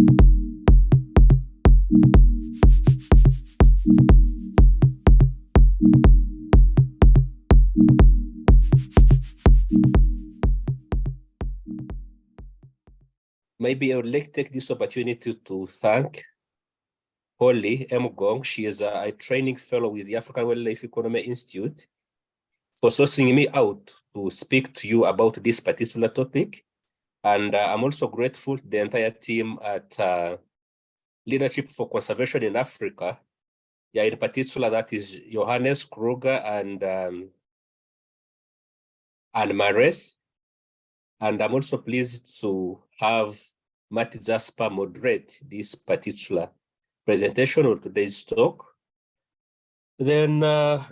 Maybe I would like to take this opportunity to thank Holly M. Gong. She is a training fellow with the African Wildlife Economy Institute for sourcing me out to speak to you about this particular topic. And I'm also grateful to the entire team at Leadership for Conservation in Africa. Yeah, in particular, that is Johannes Kruger and Mares. And I'm also pleased to have Matt Zasper moderate this particular presentation or today's talk. Then I'm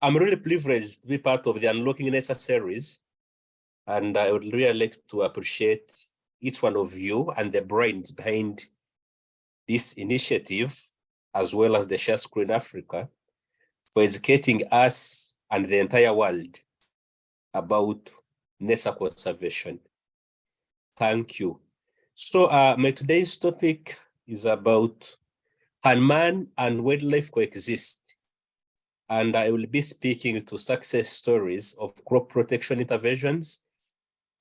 really privileged to be part of the Unlocking Nature series. And I would really like to appreciate each one of you and the brains behind this initiative, as well as the Share Screen Africa, for educating us and the entire world about nature conservation. Thank you. So my today's topic is about, can man and wildlife coexist? And I will be speaking to success stories of crop protection interventions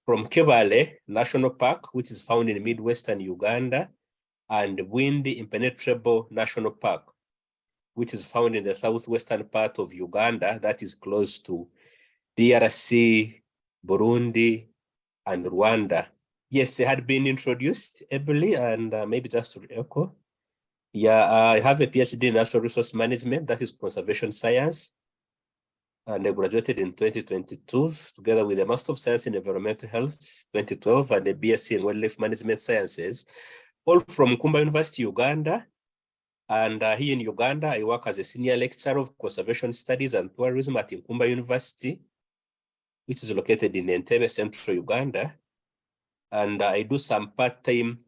from Kibale National Park, which is found in Midwestern Uganda, and Bwindi Impenetrable National Park, which is found in the southwestern part of Uganda, that is close to DRC, Burundi, and Rwanda. Yes, it had been introduced ably, and maybe just to echo. Yeah, I have a PhD in natural resource management, that is conservation science. And I graduated in 2022, together with a Master of Science in Environmental Health, 2012, and a BSc in Wildlife Management Sciences, all from Kumba University, Uganda. And here in Uganda, I work as a senior lecturer of conservation studies and tourism at Kumba University, which is located in Entebbe, Central Uganda. And I do some part-time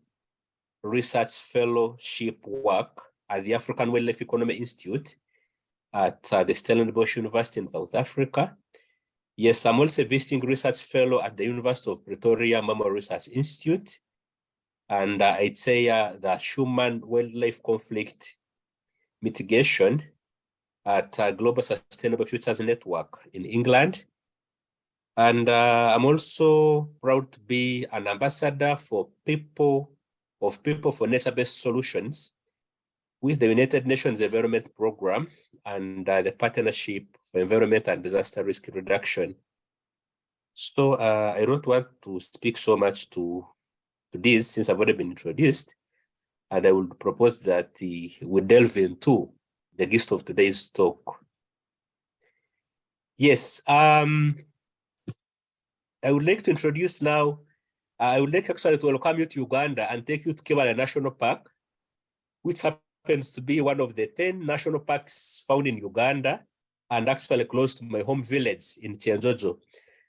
research fellowship work at the African Wildlife Economy Institute at the Stellenbosch University in South Africa. Yes, I'm also a visiting research fellow at the University of Pretoria Mammal Research Institute. And I'd say the human-wildlife conflict mitigation at Global Sustainable Futures Network in England. And I'm also proud to be an ambassador for People for Nature-Based Solutions with the United Nations Environment Program and the Partnership for Environment and Disaster Risk Reduction. So I don't want to speak so much to this since I've already been introduced, and I would propose that we delve into the gist of today's talk. Yes, I would like to introduce now, I would like actually to welcome you to Uganda and take you to Kibale National Park, which happens to be one of the 10 national parks found in Uganda and actually close to my home village in Chenzozo.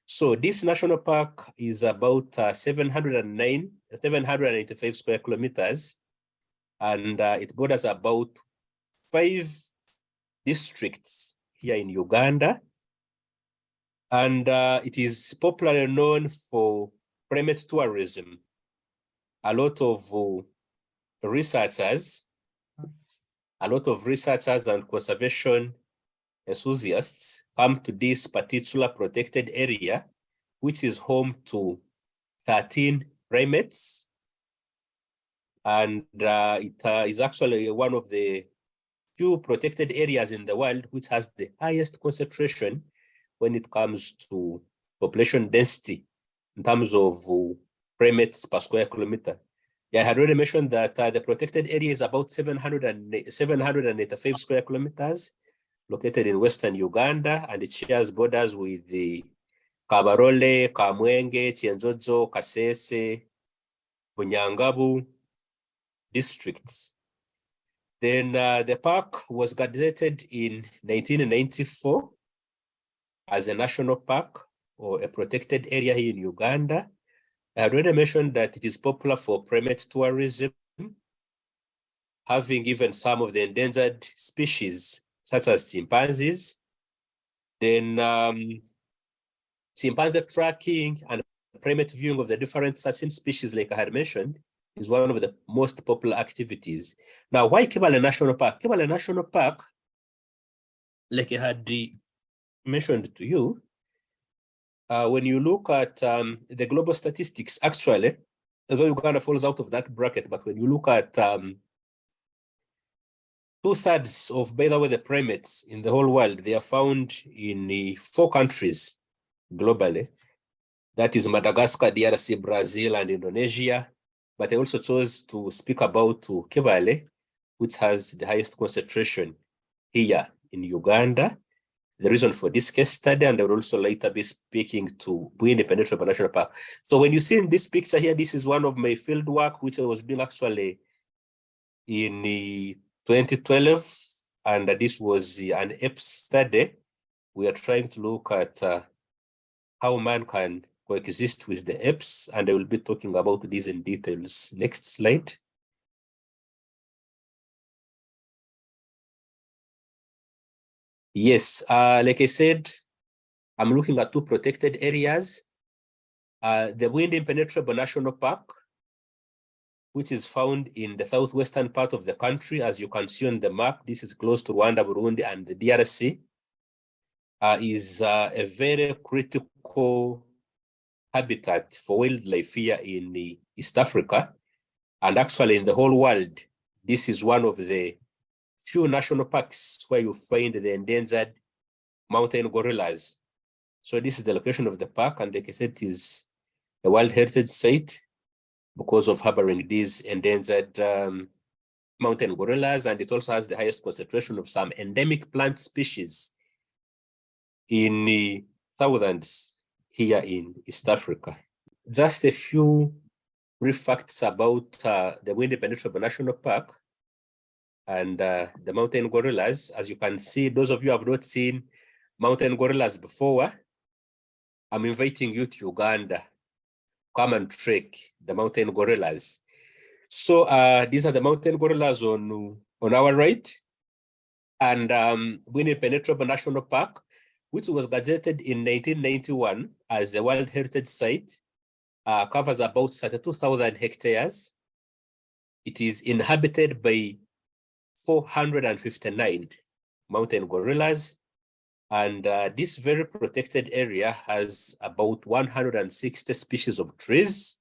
So this national park is about 785 square kilometers, and it borders about 5 districts here in Uganda. And it is popularly known for primate tourism. A lot of researchers and conservation enthusiasts come to this particular protected area, which is home to 13 primates. And it is actually one of the few protected areas in the world which has the highest concentration when it comes to population density in terms of primates per square kilometer. Yeah, I had already mentioned that the protected area is about 785 square kilometers, located in Western Uganda, and it shares borders with the Kabarole, Kamwenge, Chenzozo, Kasese, Bunyangabu districts. Then the park was gazetted in 1994 as a national park or a protected area here in Uganda. I had already mentioned that it is popular for primate tourism, having even some of the endangered species such as chimpanzees. Then chimpanzee tracking and primate viewing of the different certain species, like I had mentioned, is one of the most popular activities. Now, why Kibale National Park? Kibale National Park, like I had mentioned to you, when you look at the global statistics, actually, although Uganda falls out of that bracket, but when you look at 2/3 of, by the way, the primates in the whole world, they are found in 4 countries globally. That is Madagascar, DRC, Brazil, and Indonesia. But I also chose to speak about Kibale, which has the highest concentration here in Uganda. The reason for this case study, and I will also later be speaking to Bwindi Impenetrable National Park. So when you see in this picture here, this is one of my field work, which I was doing actually in 2012, and this was an apes study. We are trying to look at how man can coexist with the apes, and I will be talking about these in details. Next slide. Yes, like I said, I'm looking at 2 protected areas. The Bwindi Impenetrable National Park, which is found in the southwestern part of the country. As you can see on the map, this is close to Rwanda, Burundi, and the DRC, is a very critical habitat for wildlife here in East Africa. And actually in the whole world, this is one of the few national parks where you find the endangered mountain gorillas. So this is the location of the park, and like I said, it is a World Heritage Site because of harboring these endangered mountain gorillas, and it also has the highest concentration of some endemic plant species in the thousands here in East Africa. Just a few brief facts about the Bwindi Impenetrable National Park and the mountain gorillas. As you can see, those of you who have not seen mountain gorillas before, I'm inviting you to Uganda. Come and trek the mountain gorillas. So these are the mountain gorillas on our right. And Bwindi Impenetrable National Park, which was gazetted in 1991 as a World Heritage Site, covers about 32,000 hectares. It is inhabited by 459 mountain gorillas. And this very protected area has about 160 species of trees,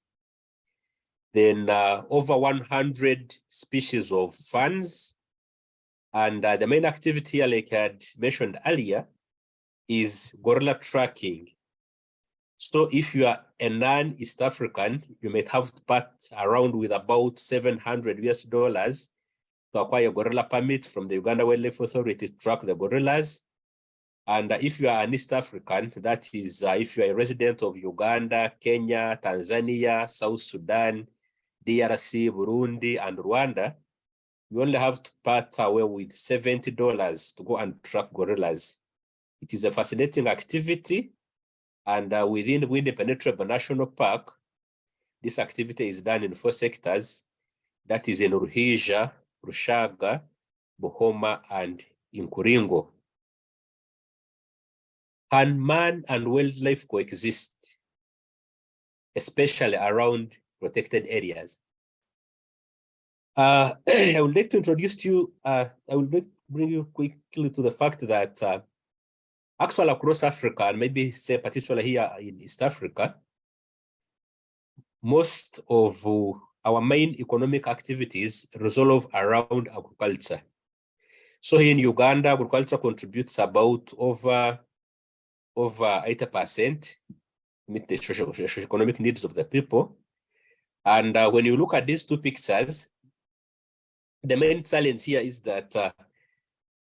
then over 100 species of ferns. And the main activity, like I had mentioned earlier, is gorilla tracking. So if you are a non-East African, you might have to part around with about $700 to acquire a gorilla permit from the Uganda Wildlife Authority to track the gorillas. And if you are an East African, that is if you are a resident of Uganda, Kenya, Tanzania, South Sudan, DRC, Burundi, and Rwanda, you only have to part away with $70 to go and track gorillas. It is a fascinating activity, and within Bwindi Impenetrable National Park, this activity is done in 4 sectors. That is in Ruhija, Rushaga, Buhoma, and Inkuringo. Can man and wildlife coexist, especially around protected areas? I would like to introduce to you, I would like to bring you quickly to the fact that actually across Africa, and maybe say particularly here in East Africa, most of our main economic activities revolve around agriculture. So here in Uganda, agriculture contributes about over 80% to meet the socio-economic needs of the people. And when you look at these 2 pictures, the main challenge here is that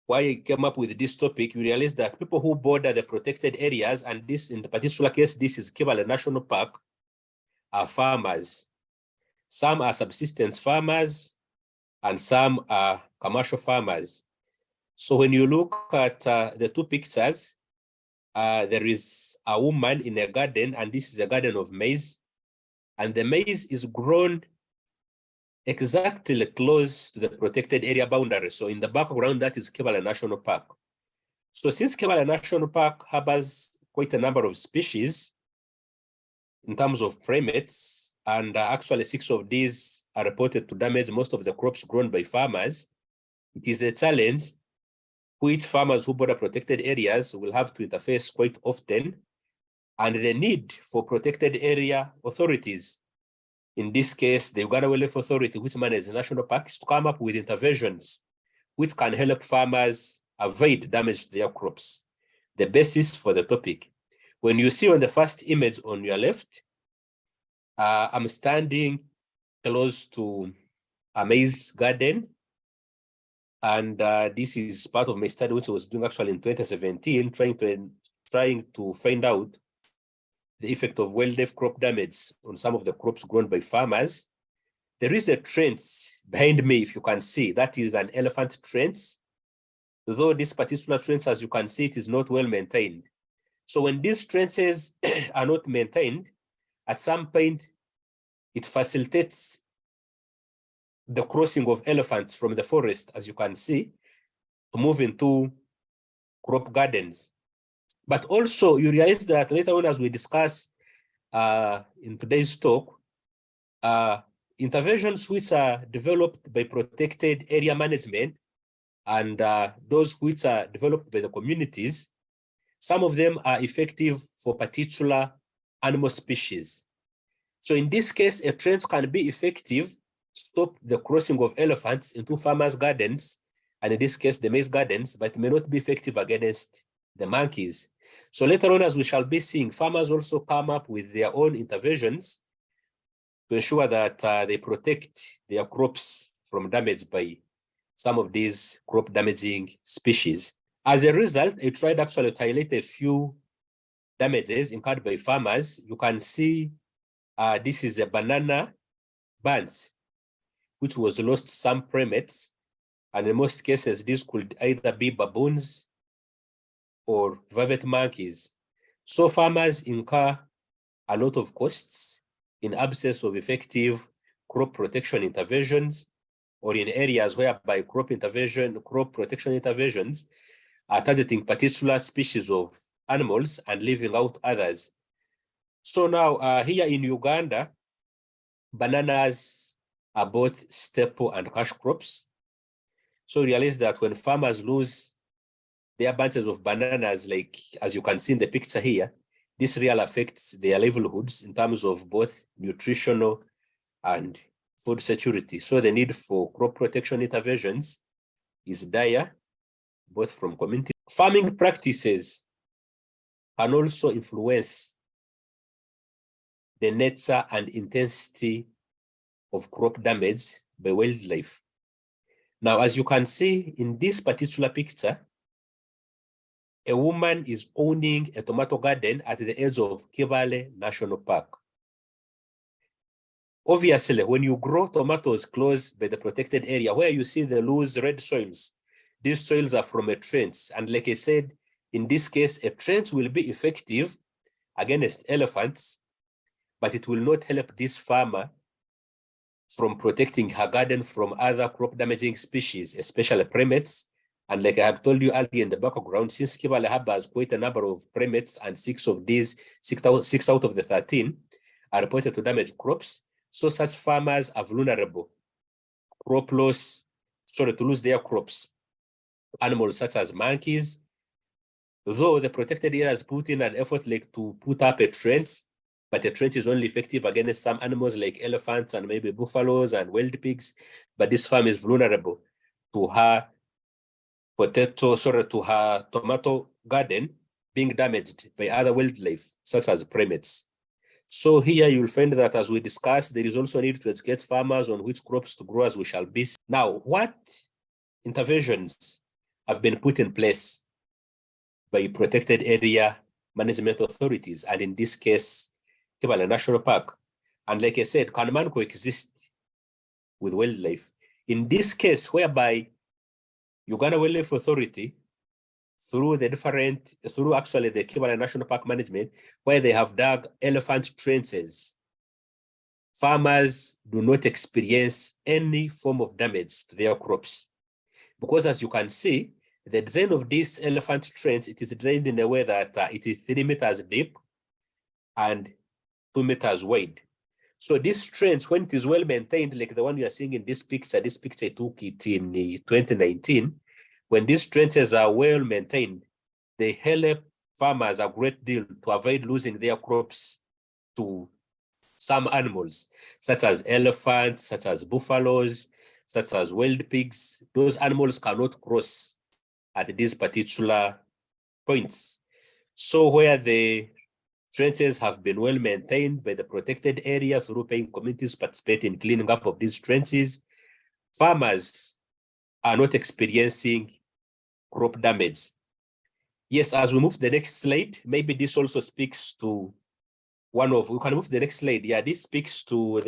why I came up with this topic, you realize that people who border the protected areas, and this in the particular case, this is Kibale National Park, are farmers. Some are subsistence farmers, and some are commercial farmers. So when you look at the 2 pictures, there is a woman in a garden, and this is a garden of maize. And the maize is grown exactly close to the protected area boundary. So in the background, that is Kibale National Park. So since Kibale National Park harbors quite a number of species in terms of primates, and actually 6 of these are reported to damage most of the crops grown by farmers. It is a challenge which farmers who border protected areas will have to interface quite often, and the need for protected area authorities, in this case, the Uganda Wildlife Authority, which manages national parks, to come up with interventions which can help farmers avoid damage to their crops. The basis for the topic. When you see on the first image on your left, I'm standing close to a maize garden. And this is part of my study, which I was doing actually in 2017, trying to find out the effect of wildlife crop damage on some of the crops grown by farmers. There is a trench behind me, if you can see, that is an elephant trench. Though this particular trench, as you can see, it is not well maintained. So when these trenches are not maintained, at some point, it facilitates the crossing of elephants from the forest, as you can see, to move into crop gardens. But also, you realize that later on, as we discuss in today's talk, interventions which are developed by protected area management and those which are developed by the communities, some of them are effective for particular animal species. So in this case, a trench can be effective to stop the crossing of elephants into farmers' gardens, and in this case, the maize gardens, but it may not be effective against the monkeys. So later on, as we shall be seeing, farmers also come up with their own interventions to ensure that they protect their crops from damage by some of these crop damaging species. As a result, I tried actually to highlight a few damages incurred by farmers. You can see this is a banana bunch, which was lost to some primates. And in most cases, this could either be baboons or vervet monkeys. So farmers incur a lot of costs in absence of effective crop protection interventions, or in areas whereby crop protection interventions are targeting particular species of animals and leaving out others. So now here in Uganda, bananas are both staple and cash crops. So realize that when farmers lose their bunches of bananas, like as you can see in the picture here, this really affects their livelihoods in terms of both nutritional and food security. So the need for crop protection interventions is dire, both from community. Farming practices can also influence the nature and intensity of crop damage by wildlife. Now, as you can see in this particular picture, a woman is owning a tomato garden at the edge of Kibale National Park. Obviously, when you grow tomatoes close by the protected area where you see the loose red soils, these soils are from a trench. And like I said, in this case, a trench will be effective against elephants, but it will not help this farmer from protecting her garden from other crop damaging species, especially primates. And like I have told you earlier in the background, since Kibale Harbour has quite a number of primates, and 6 out of the 13 are reported to damage crops, so such farmers are vulnerable to lose their crops. Animals such as monkeys, though the protected areas put in an effort like to put up a trench, but a trench is only effective against some animals like elephants and maybe buffaloes and wild pigs. But this farm is vulnerable to her tomato garden being damaged by other wildlife, such as primates. So here you'll find that, as we discussed, there is also a need to educate farmers on which crops to grow, as we shall be. Now, what interventions have been put in place by protected area management authorities, and in this case, Kibale National Park? And like I said, can man coexist with wildlife? In this case, whereby Uganda Wildlife Authority, through actually the Kibale National Park management, where they have dug elephant trenches, farmers do not experience any form of damage to their crops. Because as you can see, the design of this elephant trench, it is designed in a way that it is 3 meters deep and 2 meters wide. So these trends, when it is well maintained, like the one you are seeing in this picture I took it in 2019, when these trends are well maintained, they help farmers a great deal to avoid losing their crops to some animals, such as elephants, such as buffaloes, such as wild pigs. Those animals cannot cross at these particular points. So where the trenches have been well maintained by the protected area through paying communities participate in cleaning up of these trenches, farmers are not experiencing crop damage. Yes, as we move to the next slide, maybe this also speaks to we can move to the next slide. Yeah, this speaks to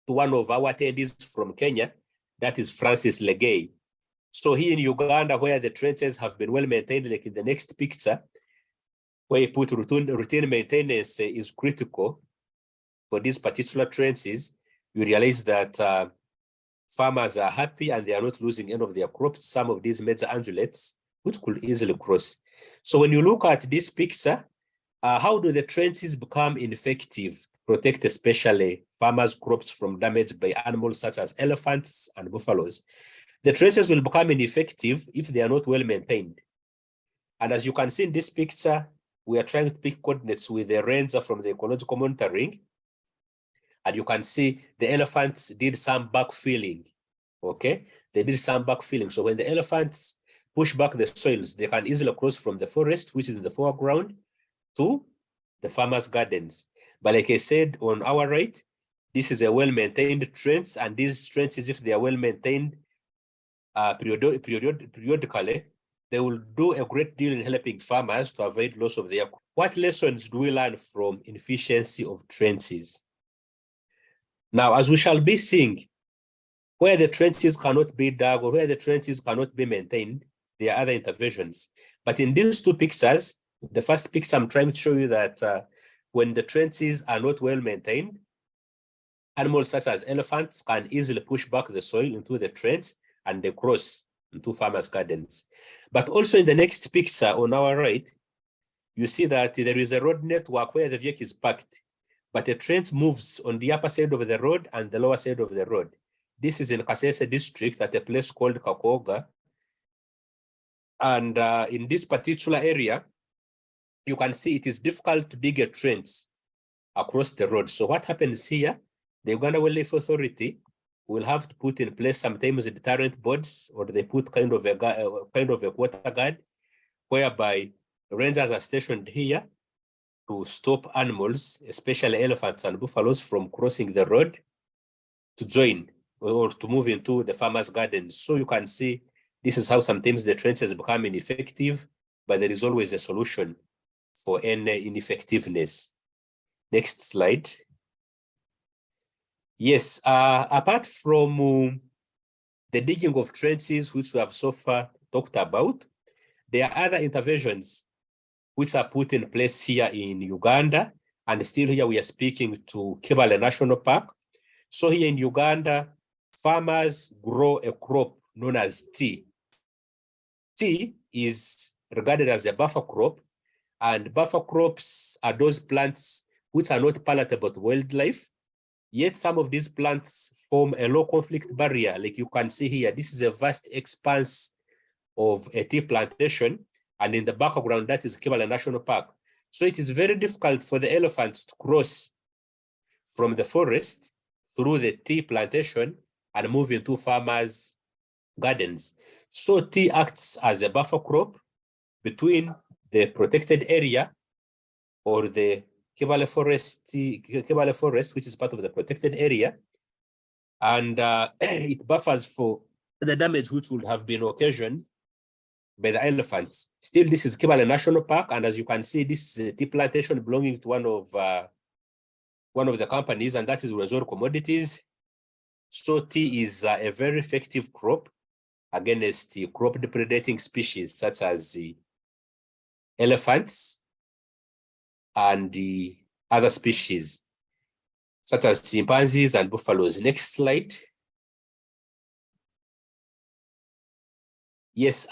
one of our attendees from Kenya, that is Francis Legay. So here in Uganda, where the trenches have been well maintained, like in the next picture, where you put routine maintenance is critical for these particular trenches, you realize that farmers are happy and they are not losing any of their crops, some of these major ungulates, which could easily cross. So when you look at this picture, how do the trenches become ineffective, protect especially farmers' crops from damage by animals such as elephants and buffaloes? The trenches will become ineffective if they are not well maintained. And as you can see in this picture, we are trying to pick coordinates with the ranger from the ecological monitoring. And you can see the elephants did some backfilling, okay? They did some backfilling. So when the elephants push back the soils, they can easily cross from the forest, which is in the foreground, to the farmers' gardens. But like I said, on our right, this is a well-maintained trench, and these trenches, if they are well-maintained periodically, they will do a great deal in helping farmers to avoid loss of their. What lessons do we learn from inefficiency of trenches? Now, as we shall be seeing, where the trenches cannot be dug or where the trenches cannot be maintained, there are other interventions. But in these two pictures, the first picture, I'm trying to show you that when the trenches are not well maintained, animals such as elephants can easily push back the soil into the trench and they cross into farmers' gardens. But also in the next picture on our right, you see that there is a road network where the vehicle is parked, but the trench moves on the upper side of the road and the lower side of the road. This is in Kasese district at a place called Kakoga. And in this particular area, you can see it is difficult to dig a trench across the road. So what happens here, the Uganda Wildlife Authority will have to put in place sometimes deterrent boards, or they put kind of a water guard, whereby rangers are stationed here to stop animals, especially elephants and buffaloes, from crossing the road to join or to move into the farmers' gardens. So you can see this is how sometimes the trenches become ineffective, but there is always a solution for any ineffectiveness. Next slide. Yes, apart from the digging of trenches, which we have so far talked about, there are other interventions which are put in place here in Uganda. And still here we are speaking to Kibale National Park. So here in Uganda, farmers grow a crop known as tea. Tea is regarded as a buffer crop, and buffer crops are those plants which are not palatable to wildlife, yet some of these plants form a low conflict barrier. Like you can see here, this is a vast expanse of a tea plantation, and in the background, that is Kibale National Park. So it is very difficult for the elephants to cross from the forest through the tea plantation and move into farmers' gardens. So tea acts as a buffer crop between the protected area or the Kibale forest, which is part of the protected area, and it buffers for the damage which would have been occasioned by the elephants. Still, this is Kibale National Park, and as you can see, this is a tea plantation belonging to one of the companies, and that is Resort Commodities. So tea is a very effective crop against the crop depredating species such as the elephants and the other species such as chimpanzees and buffaloes. Next slide. Yes,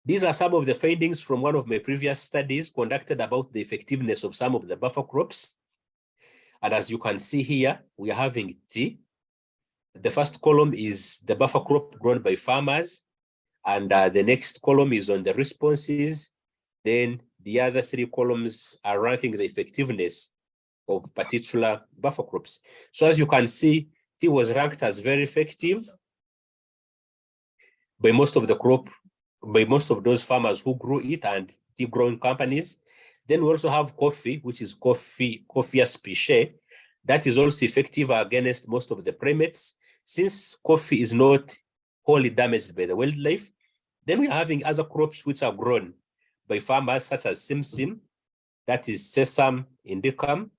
these are some of the findings from one of my previous studies conducted about the effectiveness of some of the buffer crops. And as you can see here, we are having T. The first column is the buffer crop grown by farmers, and the next column is on the responses. Then the other three columns are ranking the effectiveness of particular buffer crops. So as you can see, T was ranked as very effective by most of those farmers who grew it and tea growing companies. Then we also have coffee, which is Coffea species. That is also effective against most of the primates. Since coffee is not wholly damaged by the wildlife, then we're having other crops which are grown by farmers, such as simsim, that is Sesame indicum,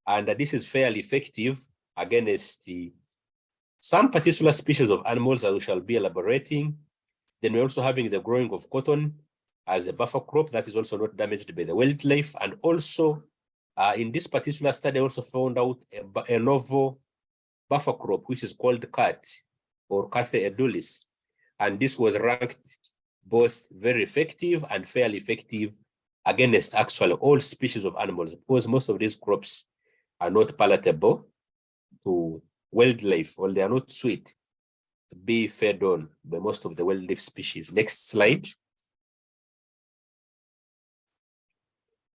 and this is fairly effective against some particular species of animals that we shall be elaborating. Then we're also having the growing of cotton as a buffer crop that is also not damaged by the wildlife. And also in this particular study, I also found out a novel buffer crop, which is called cat or Cathe edulis. And this was ranked both very effective and fairly effective against actually all species of animals, because most of these crops are not palatable to wildlife, or they are not sweet to be fed on by most of the wildlife species. Next slide.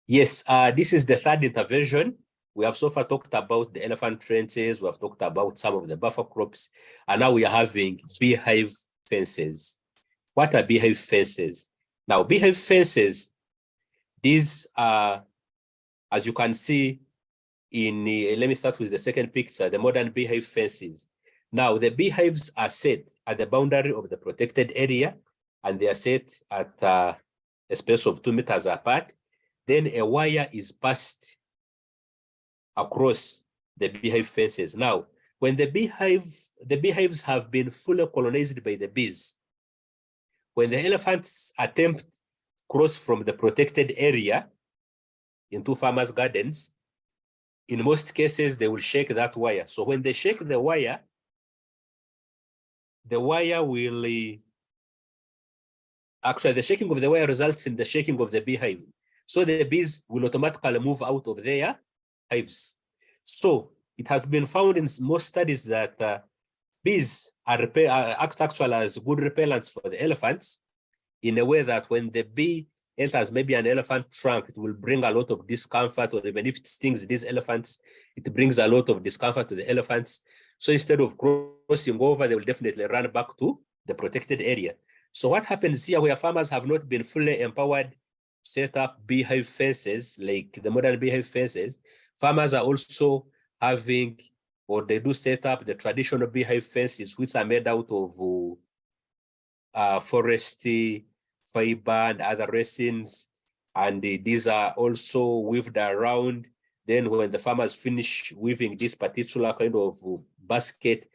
Yes, this is the third intervention. We have so far talked about the elephant fences. We have talked about some of the buffer crops, and now we are having beehive fences. What are beehive fences? Now, beehive fences, these are, as you can see in, let me start with the second picture, the modern beehive fences. Now, the beehives are set at the boundary of the protected area, and they are set at a space of 2 meters apart. Then a wire is passed across the beehive fences. Now, when the beehives have been fully colonized by the bees, when the elephants attempt to cross from the protected area into farmers' gardens, in most cases, they will shake that wire. So when they shake the wire will, actually the shaking of the wire results in the shaking of the beehive. So the bees will automatically move out of their hives. So it has been found in most studies that bees act actually as good repellents for the elephants, in a way that when the bee enters maybe an elephant trunk, it will bring a lot of discomfort, or even if it stings these elephants, it brings a lot of discomfort to the elephants. So instead of crossing over, they will definitely run back to the protected area. So what happens here, where farmers have not been fully empowered to set up beehive fences, like the modern beehive fences, farmers are also having, or they do set up the traditional beehive fences, which are made out of forest fiber and other resins, and these are also weaved around. Then when the farmers finish weaving this particular kind of basket,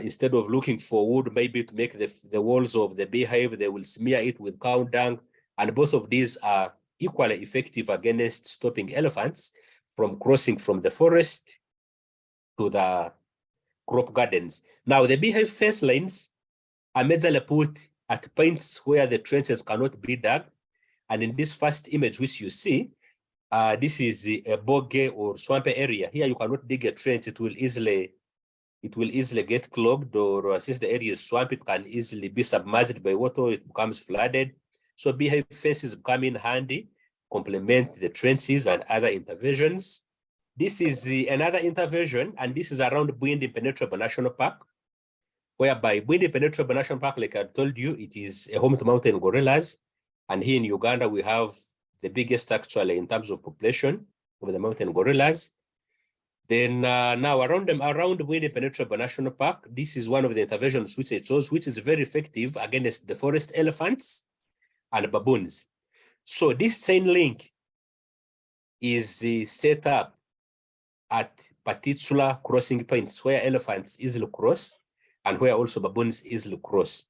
instead of looking for wood maybe to make the walls of the beehive, they will smear it with cow dung, and both of these are equally effective against stopping elephants from crossing from the forest to the crop gardens. Now, the beehive fence lines are majorly put at points where the trenches cannot be dug. And in this first image, which you see, this is a boggy or swampy area. Here, you cannot dig a trench. It will easily get clogged, or since the area is swampy, it can easily be submerged by water. It becomes flooded. So beehive fences come in handy, complement the trenches and other interventions. This is another intervention, and this is around Bwindi Impenetrable National Park, whereby Bwindi Impenetrable National Park, like I told you, it is a home to mountain gorillas. And here in Uganda, we have the biggest actually in terms of population of the mountain gorillas. Then now around Bwindi Impenetrable National Park, this is one of the interventions which I chose, which is very effective against the forest elephants and baboons. So this chain link is set up at particular crossing points where elephants easily cross and where also baboons easily cross.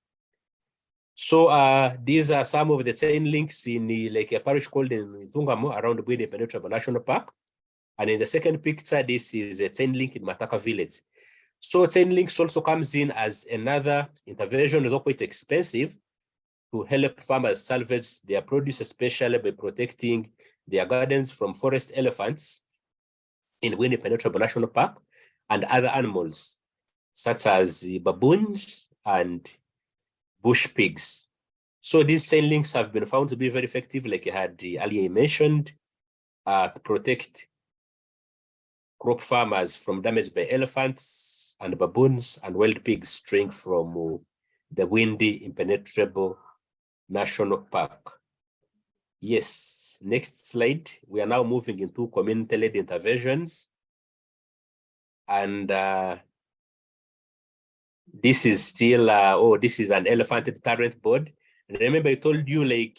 So these are some of the chain links in like a parish called in Tungamo around Bwindi Impenetrable National Park. And in the second picture, this is a chain link in Mataka village. So chain links also comes in as another intervention, though quite expensive, to help farmers salvage their produce, especially by protecting their gardens from forest elephants in Bwindi Impenetrable National Park, and other animals such as baboons and bush pigs. So these chain links have been found to be very effective, like I had earlier mentioned, to protect crop farmers from damage by elephants and baboons and wild pigs straying from the Bwindi Impenetrable National Park. Yes, next slide. We are now moving into community-led interventions. And this is still, this is an elephant deterrent board. And remember I told you, like,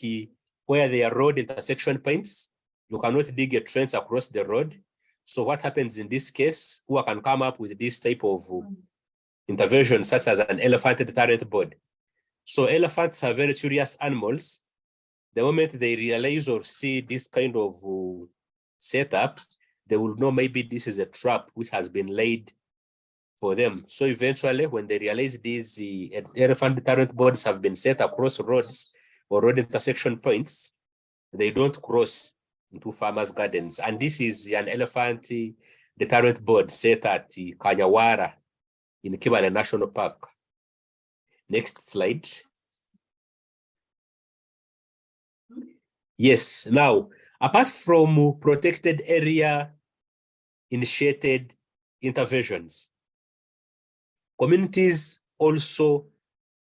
where there are road intersection points, you cannot dig a trench across the road. So what happens in this case, who can come up with this type of intervention, such as an elephant deterrent board? So elephants are very curious animals. The moment they realize or see this kind of setup, they will know maybe this is a trap which has been laid for them. So eventually, when they realize these elephant deterrent boards have been set across roads or road intersection points, they don't cross into farmers' gardens. And this is an elephant deterrent board set at Kanyawara in Kibale National Park. Next slide. Yes, now, apart from protected area initiated interventions, communities also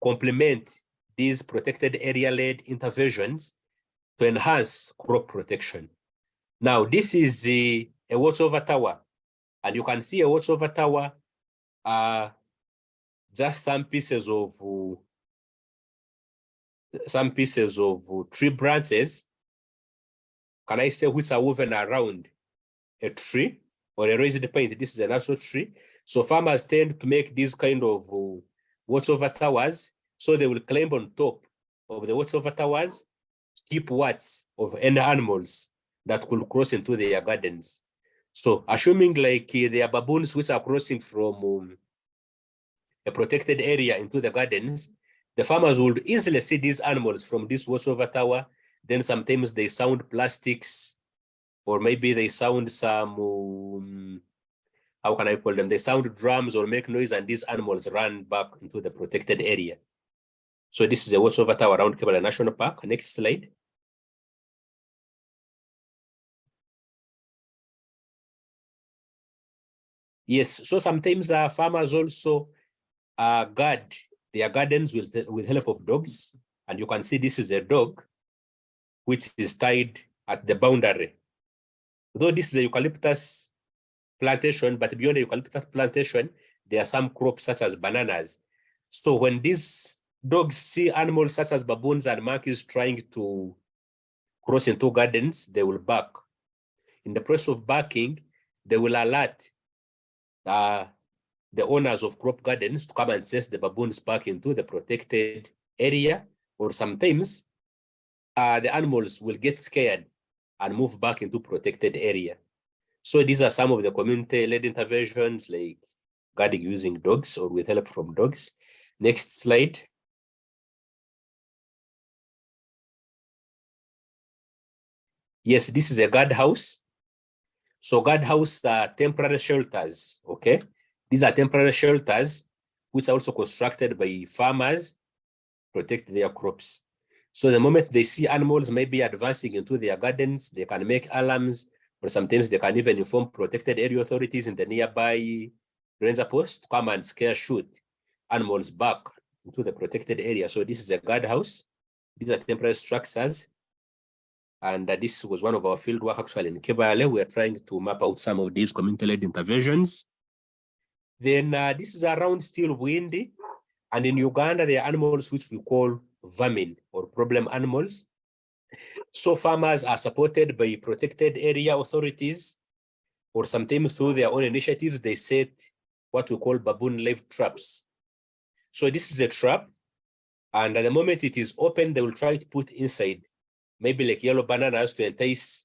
complement these protected area-led interventions to enhance crop protection. Now, this is a watch-over tower, and you can see a watch-over tower, just some pieces of tree branches, can I say, which are woven around a tree or a raised point. This is a natural tree. So farmers tend to make these kind of watch-over towers, so they will climb on top of the watch-over towers, keep watch of any animals that could cross into their gardens. So assuming like there are baboons which are crossing from a protected area into the gardens, the farmers would easily see these animals from this watch-over tower. Then sometimes they sound plastics, or maybe they sound some, how can I call them? They sound drums or make noise, and these animals run back into the protected area. So this is a watch-over tower around Kibale National Park. Next slide. Yes, so sometimes farmers also guard their gardens with help of dogs. And you can see this is a dog which is tied at the boundary. Though this is a eucalyptus plantation, but beyond the eucalyptus plantation, there are some crops such as bananas. So when these dogs see animals such as baboons and monkeys trying to cross into gardens, they will bark. In the process of barking, they will alert the owners of crop gardens to come and chase the baboons back into the protected area, or sometimes the animals will get scared and move back into protected area. So these are some of the community-led interventions, like guarding using dogs or with help from dogs. Next slide. Yes, this is a guard house. So guard house are temporary shelters, okay? These are temporary shelters which are also constructed by farmers to protect their crops. So the moment they see animals maybe advancing into their gardens, they can make alarms, or sometimes they can even inform protected area authorities in the nearby ranger post to come and shoot animals back into the protected area. So this is a guard house. These are temporary structures. And this was one of our field work actually in Kibale. We are trying to map out some of these community-led interventions. Then this is around still Bwindi. And in Uganda, there are animals which we call vermin or problem animals. So farmers are supported by protected area authorities, or sometimes through their own initiatives, they set what we call baboon live traps. So this is a trap, and at the moment it is open, they will try to put inside maybe like yellow bananas to entice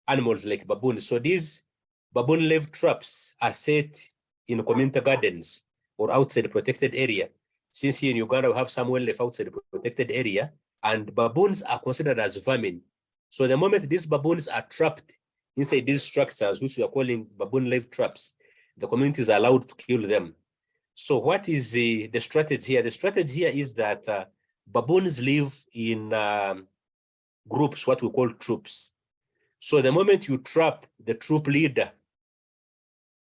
animals like baboons. So these baboon live traps are set in community gardens or outside the protected area. Since here in Uganda, we have some wildlife outside the protected area, and baboons are considered as vermin. So the moment these baboons are trapped inside these structures, which we are calling baboon live traps, the community is allowed to kill them. So what is the strategy here? The strategy here is that baboons live in groups, what we call troops. So the moment you trap the troop leader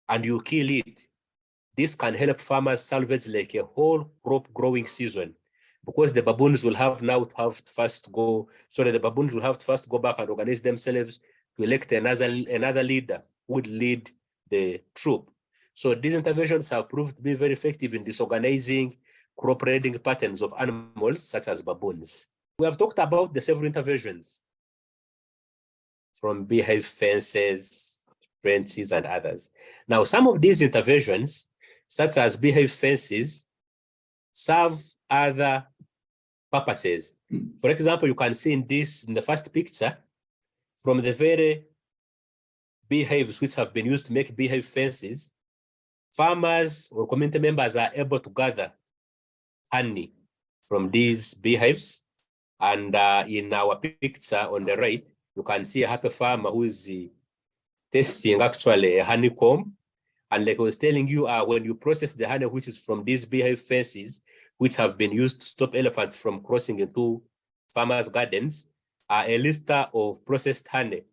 and you kill it, this can help farmers salvage like a whole crop growing season, because the baboons will have now to have to first go, so that the baboons will have to first go back and organize themselves to elect another leader who would lead the troop. So these interventions have proved to be very effective in disorganizing crop raiding patterns of animals such as baboons. We have talked about the several interventions, from beehive fences, fences, and others. Now, some of these interventions, such as beehive fences, serve other purposes. For example, you can see in the first picture, from the very beehives which have been used to make beehive fences, farmers or community members are able to gather honey from these beehives. And in our picture on the right, you can see a happy farmer who is testing actually a honeycomb. And like I was telling you, when you process the honey, which is from these beehive fences, which have been used to stop elephants from crossing into farmers' gardens, a litre of processed honey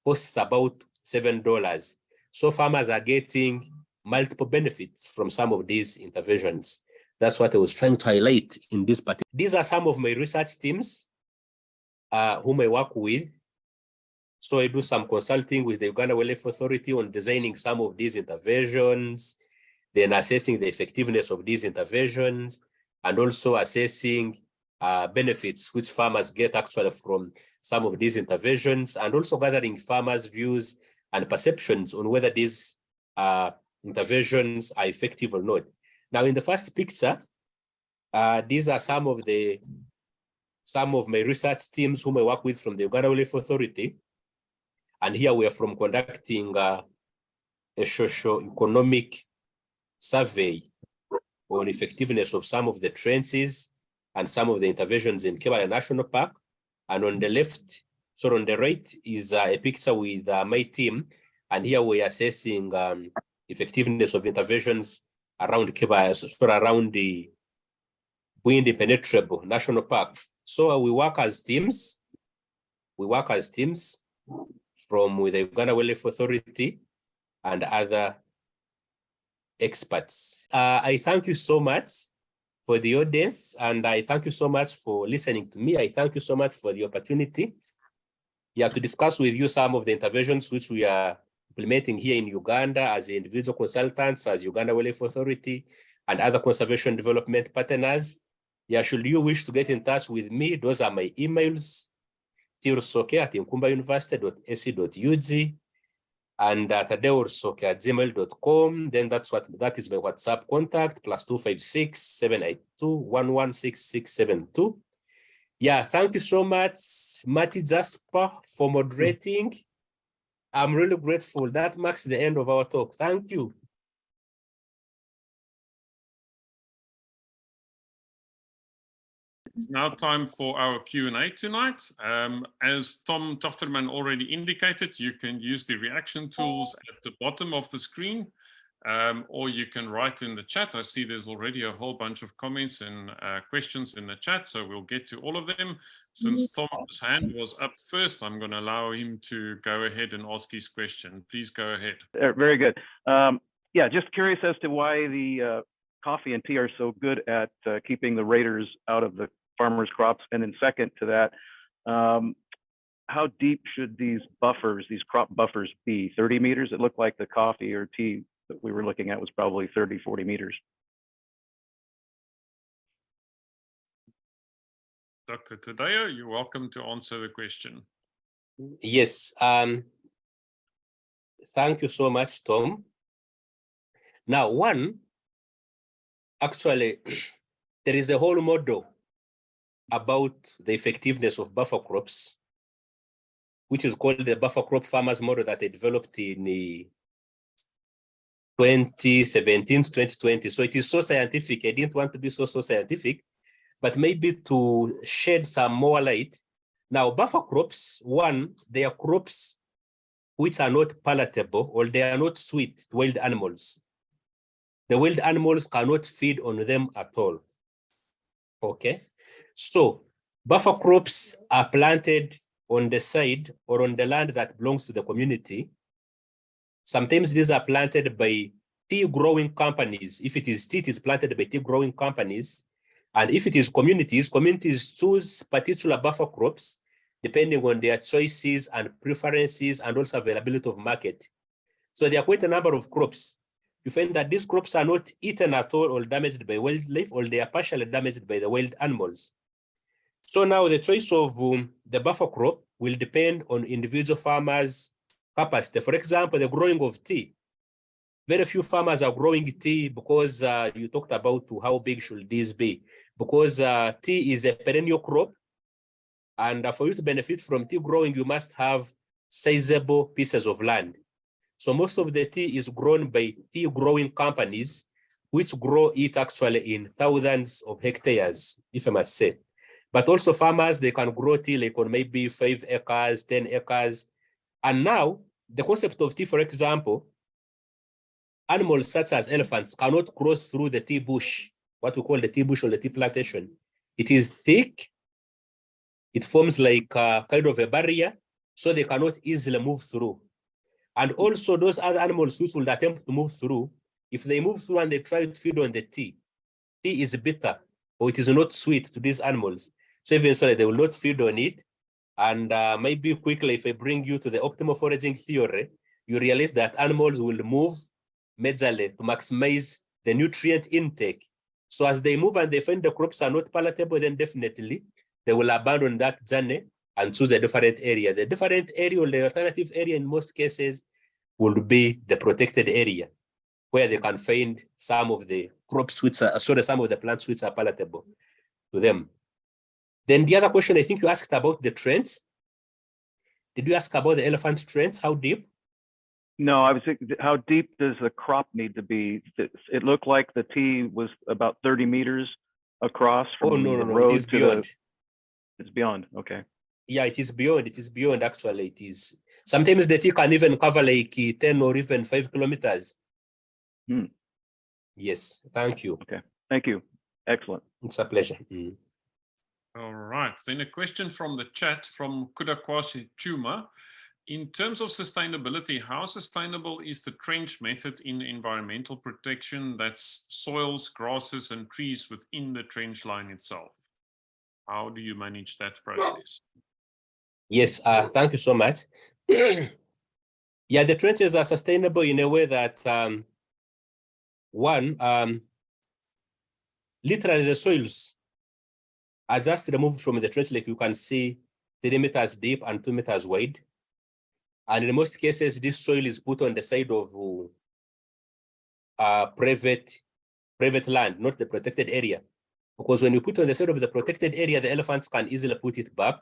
costs about $7. So farmers are getting multiple benefits from some of these interventions. That's what I was trying to highlight in this part. These are some of my research teams whom I work with. So I do some consulting with the Uganda Wildlife Authority on designing some of these interventions, then assessing the effectiveness of these interventions, and also assessing benefits which farmers get actually from some of these interventions, and also gathering farmers' views and perceptions on whether these interventions are effective or not. Now, in the first picture, these are some of my research teams whom I work with from the Uganda Wildlife Authority. And here we are from conducting a socio-economic survey on effectiveness of some of the trenches and some of the interventions in Kibale National Park. And on the left, so on the right is a picture with my team. And here we are assessing effectiveness of interventions around Kibale, so around the Bwindi Impenetrable National Park. So we work as teams. From with the Uganda Wildlife Authority and other experts. I thank you so much for the audience, and I thank you so much for listening to me. I thank you so much for the opportunity to discuss with you some of the interventions which we are implementing here in Uganda as individual consultants, as Uganda Wildlife Authority, and other conservation development partners. Should you wish to get in touch with me, those are my emails: trusoke@inkumbauniversity.ac.ug and Taddeo Rusoke@gmail.com. Then that is my WhatsApp contact, +256 782 116672. Thank you so much, Mati Jasper, for moderating. I'm really grateful. That marks the end of our talk. Thank you. It's now time for our Q&A tonight. As Tom Tochterman already indicated, you can use the reaction tools at the bottom of the screen, or you can write in the chat. I see there's already a whole bunch of comments and questions in the chat, so we'll get to all of them. Since Tom's hand was up first, I'm going to allow him to go ahead and ask his question. Please go ahead. Very good. Just curious as to why the coffee and tea are so good at keeping the raiders out of the farmers' crops. And then second to that, how deep should these crop buffers be? 30 meters? It looked like the coffee or tea that we were looking at was probably 30, 40 meters. Dr. Taddeo, you're welcome to answer the question. Yes. Thank you so much, Tom. Now, actually, there is a whole model about the effectiveness of buffer crops, which is called the buffer crop farmers model that they developed in 2017 to 2020. So it is so scientific. I didn't want to be so scientific, but maybe to shed some more light. Now, buffer crops, they are crops which are not palatable or they are not sweet to wild animals. The wild animals cannot feed on them at all. Okay, so buffer crops are planted on the side or on the land that belongs to the community. Sometimes these are planted by tea growing companies. If it is tea, it is planted by tea growing companies. And if it is communities, communities choose particular buffer crops depending on their choices and preferences and also availability of market. So there are quite a number of crops. You find that these crops are not eaten at all or damaged by wildlife, or they are partially damaged by the wild animals. So now the choice of the buffer crop will depend on individual farmers' capacity. For example, the growing of tea. Very few farmers are growing tea because you talked about how big should these be. Because tea is a perennial crop, and for you to benefit from tea growing, you must have sizable pieces of land. So most of the tea is grown by tea growing companies, which grow it actually in thousands of hectares, if I must say. But also farmers, they can grow tea like on maybe 5 acres, 10 acres. And now the concept of tea, for example, animals such as elephants cannot cross through the tea bush, what we call the tea bush or the tea plantation. It is thick. It forms like kind of a barrier, so they cannot easily move through. And also those other animals which will attempt to move through, if they move through and they try to feed on the tea is bitter or it is not sweet to these animals. So eventually they will not feed on it. And maybe quickly, if I bring you to the optimal foraging theory, you realize that animals will move majorly to maximize the nutrient intake. So as they move and they find the crops are not palatable, then definitely they will abandon that journey and choose a different area. The different area or the alternative area in most cases will be the protected area, where they can find some of the crops which are, some of the plants which are palatable to them. Then the other question, I think you asked about the trends. Did you ask about the elephant trends? How deep? No, I was thinking, how deep does the crop need to be? It looked like the tea was about 30 meters across from the road. It is beyond. It's beyond, okay. Yeah, it is beyond. It is beyond, actually. It is. Sometimes the tea can even cover like 10 or even 5 kilometers. Yes, thank you. Okay, thank you. Excellent. It's a pleasure. All right, then a question from the chat from Kudakwasi Chuma. In terms of sustainability, how sustainable is the trench method in environmental protection? That's soils, grasses, and trees within the trench line itself. How do you manage that process? Yes, thank you so much. Yeah, the trenches are sustainable in a way that literally the soils are just removed from the trench, like you can see 3 meters deep and 2 meters wide. And in most cases, this soil is put on the side of private land, not the protected area. Because when you put on the side of the protected area, the elephants can easily put it back.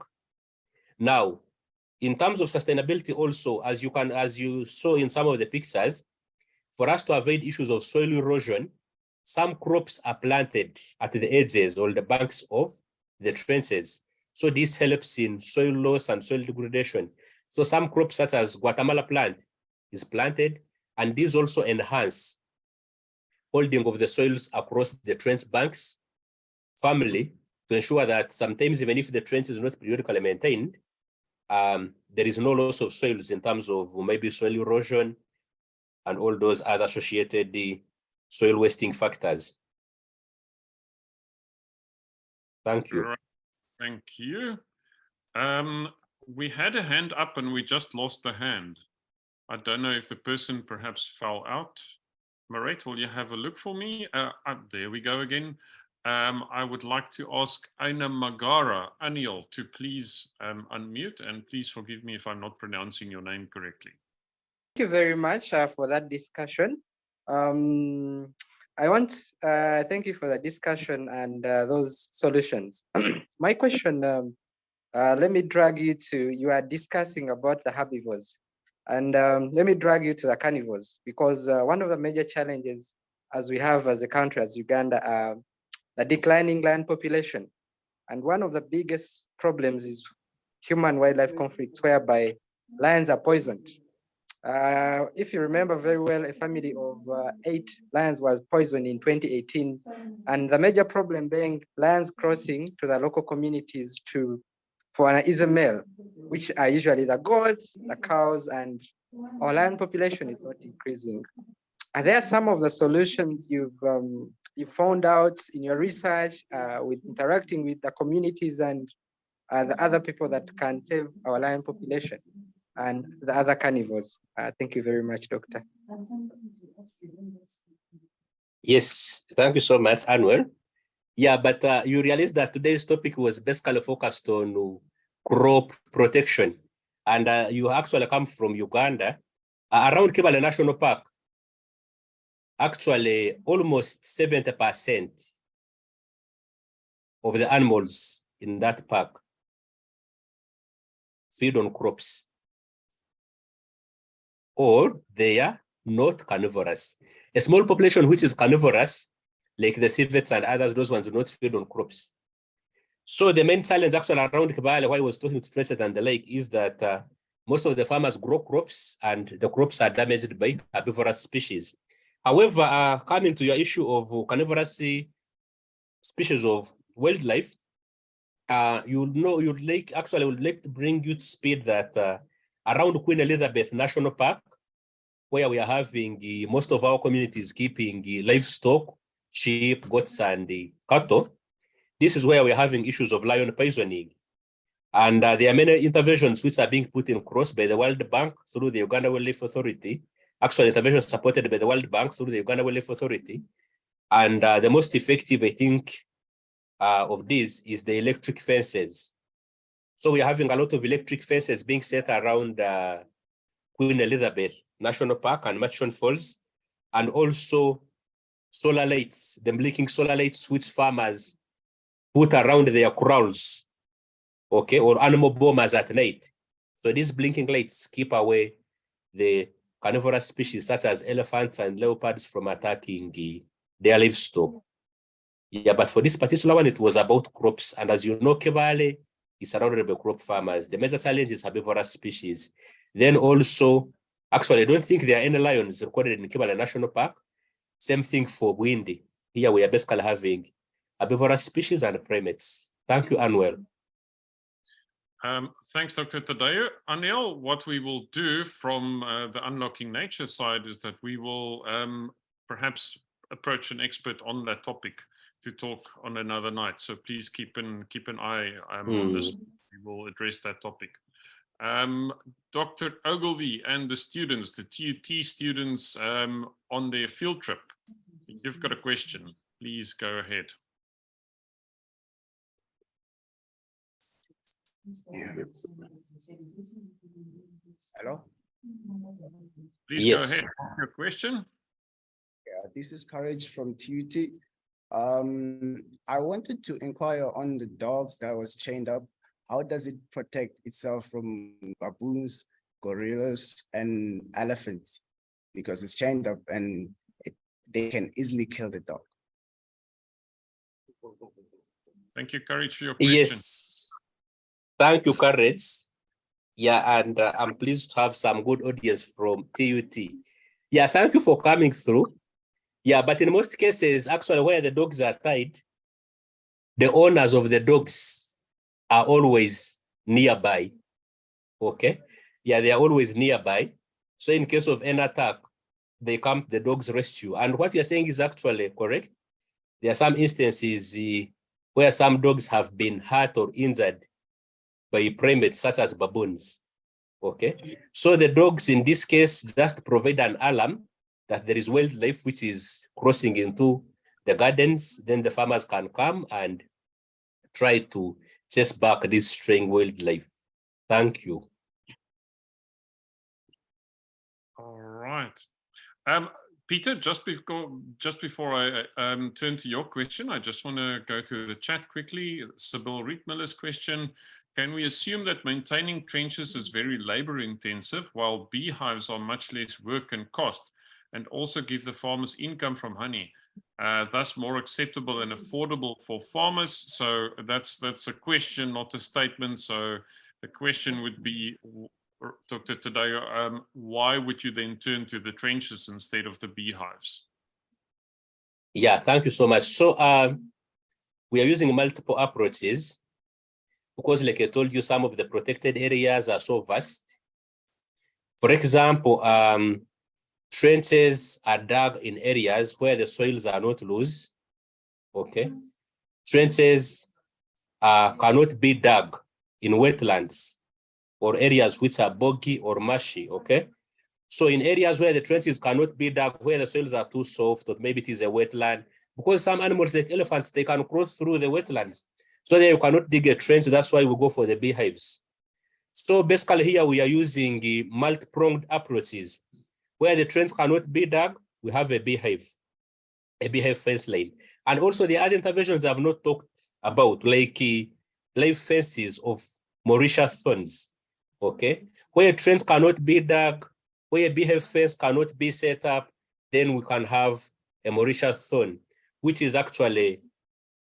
Now, in terms of sustainability also, as you saw in some of the pictures, for us to avoid issues of soil erosion, some crops are planted at the edges or the banks of the trenches. So this helps in soil loss and soil degradation. So some crops such as Guatemala plant is planted, and these also enhance holding of the soils across the trench banks family to ensure that sometimes even if the trench is not periodically maintained, there is no loss of soils in terms of maybe soil erosion and all those other associated soil wasting factors. Thank you. Right. Thank you. We had a hand up and we just lost the hand. I don't know if the person perhaps fell out. Maret, will you have a look for me? There we go again. I would like to ask Aina Magara Anil to please unmute, and please forgive me if I'm not pronouncing your name correctly. Thank you very much for that discussion. Thank you for the discussion and those solutions. My question, let me drag you to, you are discussing about the herbivores, and let me drag you to the carnivores, because one of the major challenges as we have as a country, as Uganda, the declining land population. And one of the biggest problems is human wildlife conflicts, whereby lions are poisoned. If you remember very well, a family of 8 lions was poisoned in 2018. And the major problem being lions crossing to the local communities for an easy meal, which are usually the goats, the cows, and our lion population is not increasing. Are there some of the solutions you've found out in your research with interacting with the communities and the other people that can save our lion population and the other carnivores? Thank you very much, Doctor. Yes, thank you so much, Anwar. Yeah, but you realize that today's topic was basically focused on crop protection. And you actually come from Uganda. Around Kibale National Park, actually almost 70% of the animals in that park feed on crops, or they are not carnivorous. A small population which is carnivorous, like the civets and others, those ones do not feed on crops. So the main challenge actually around Kibale, why I was talking to Tracer and the lake, is that most of the farmers grow crops and the crops are damaged by herbivorous species. However, coming to your issue of carnivorous species of wildlife, would like to bring you to speed that around Queen Elizabeth National Park, where we are having most of our communities keeping livestock, sheep, goats, and cattle. This is where we're having issues of lion poisoning. And there are many interventions which are being put in cross by the World Bank through the Uganda Wildlife Authority. Actually, interventions supported by the World Bank through the Uganda Wildlife Authority. And the most effective, I think, of these is the electric fences. So we're having a lot of electric fences being set around Queen Elizabeth National Park and Murchison Falls, and also solar lights, the blinking solar lights which farmers put around their corrals, okay, or animal bombers at night. So these blinking lights keep away the carnivorous species such as elephants and leopards from attacking their livestock. Yeah, but for this particular one, it was about crops. And as you know, Kibale is surrounded by crop farmers. The major challenge is herbivorous species. Then also, actually, I don't think there are any lions recorded in Kibale National Park. Same thing for Bwindi. Here we are basically having herbivorous species and primates. Thank you, Anwar. Thanks, Dr. Taddeo. Anil, what we will do from the Unlocking Nature side is that we will perhaps approach an expert on that topic to talk on another night. So please keep an eye on this. We will address that topic. Dr. Ogilvie and the students, the TUT students on their field trip. If you've got a question, please go ahead. Hello? Please go ahead. Your question? Yeah, this is Courage from TUT. I wanted to inquire on the dog that was chained up. How does it protect itself from baboons, gorillas, and elephants? Because it's chained up and they can easily kill the dog. Thank you, Courage, for your question. Yes. Thank you, Courage. Yeah, and I'm pleased to have some good audience from TUT. Yeah, thank you for coming through. Yeah, but in most cases, actually, where the dogs are tied, the owners of the dogs are always nearby. Okay? Yeah, they are always nearby. So in case of an attack, they come to the dog's rescue. And what you're saying is actually correct. There are some instances where some dogs have been hurt or injured by primates such as baboons. Okay? So the dogs in this case just provide an alarm that there is wildlife which is crossing into the gardens. Then the farmers can come and try to chase back this straying wildlife. Thank you. All right. Peter, just before I turn to your question, I just want to go to the chat quickly. Sybil Rietmiller's question: can we assume that maintaining trenches is very labor intensive, while beehives are much less work and cost, and also give the farmers income from honey, thus more acceptable and affordable for farmers? So that's a question, not a statement. So the question would be, Dr. Taddeo, why would you then turn to the trenches instead of the beehives? Yeah, thank you so much. So we are using multiple approaches because, like I told you, some of the protected areas are so vast. For example, trenches are dug in areas where the soils are not loose. Okay. Trenches cannot be dug in wetlands or areas which are boggy or marshy. Okay. So in areas where the trenches cannot be dug, where the soils are too soft, or maybe it is a wetland, because some animals like elephants, they can cross through the wetlands. So there you cannot dig a trench. That's why we go for the beehives. So basically here we are using multi-pronged approaches. Where the trench cannot be dug, we have a beehive fence line. And also the other interventions I've not talked about, like live fences of Mauritius thorns. Okay, where trench cannot be dug, where a beehive fence cannot be set up, then we can have a Mauritius thorn, which is actually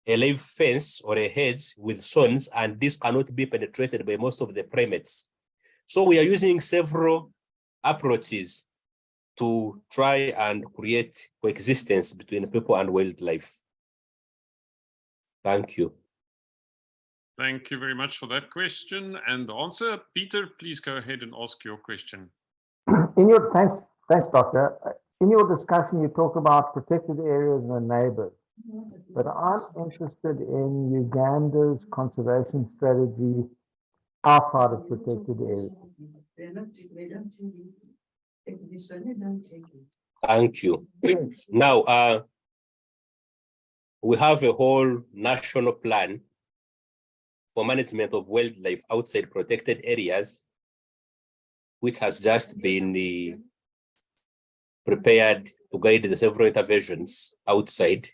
a live fence or a hedge with thorns, and this cannot be penetrated by most of the primates. So we are using several approaches to try and create coexistence between people and wildlife. Thank you. Thank you very much for that question and the answer. Peter, please go ahead and ask your question. Thanks, Doctor. In your discussion, you talk about protected areas and the neighbors, but I'm interested in Uganda's conservation strategy outside of protected areas. Thank you. Now, we have a whole national plan for management of wildlife outside protected areas, which has just been prepared to guide the several interventions outside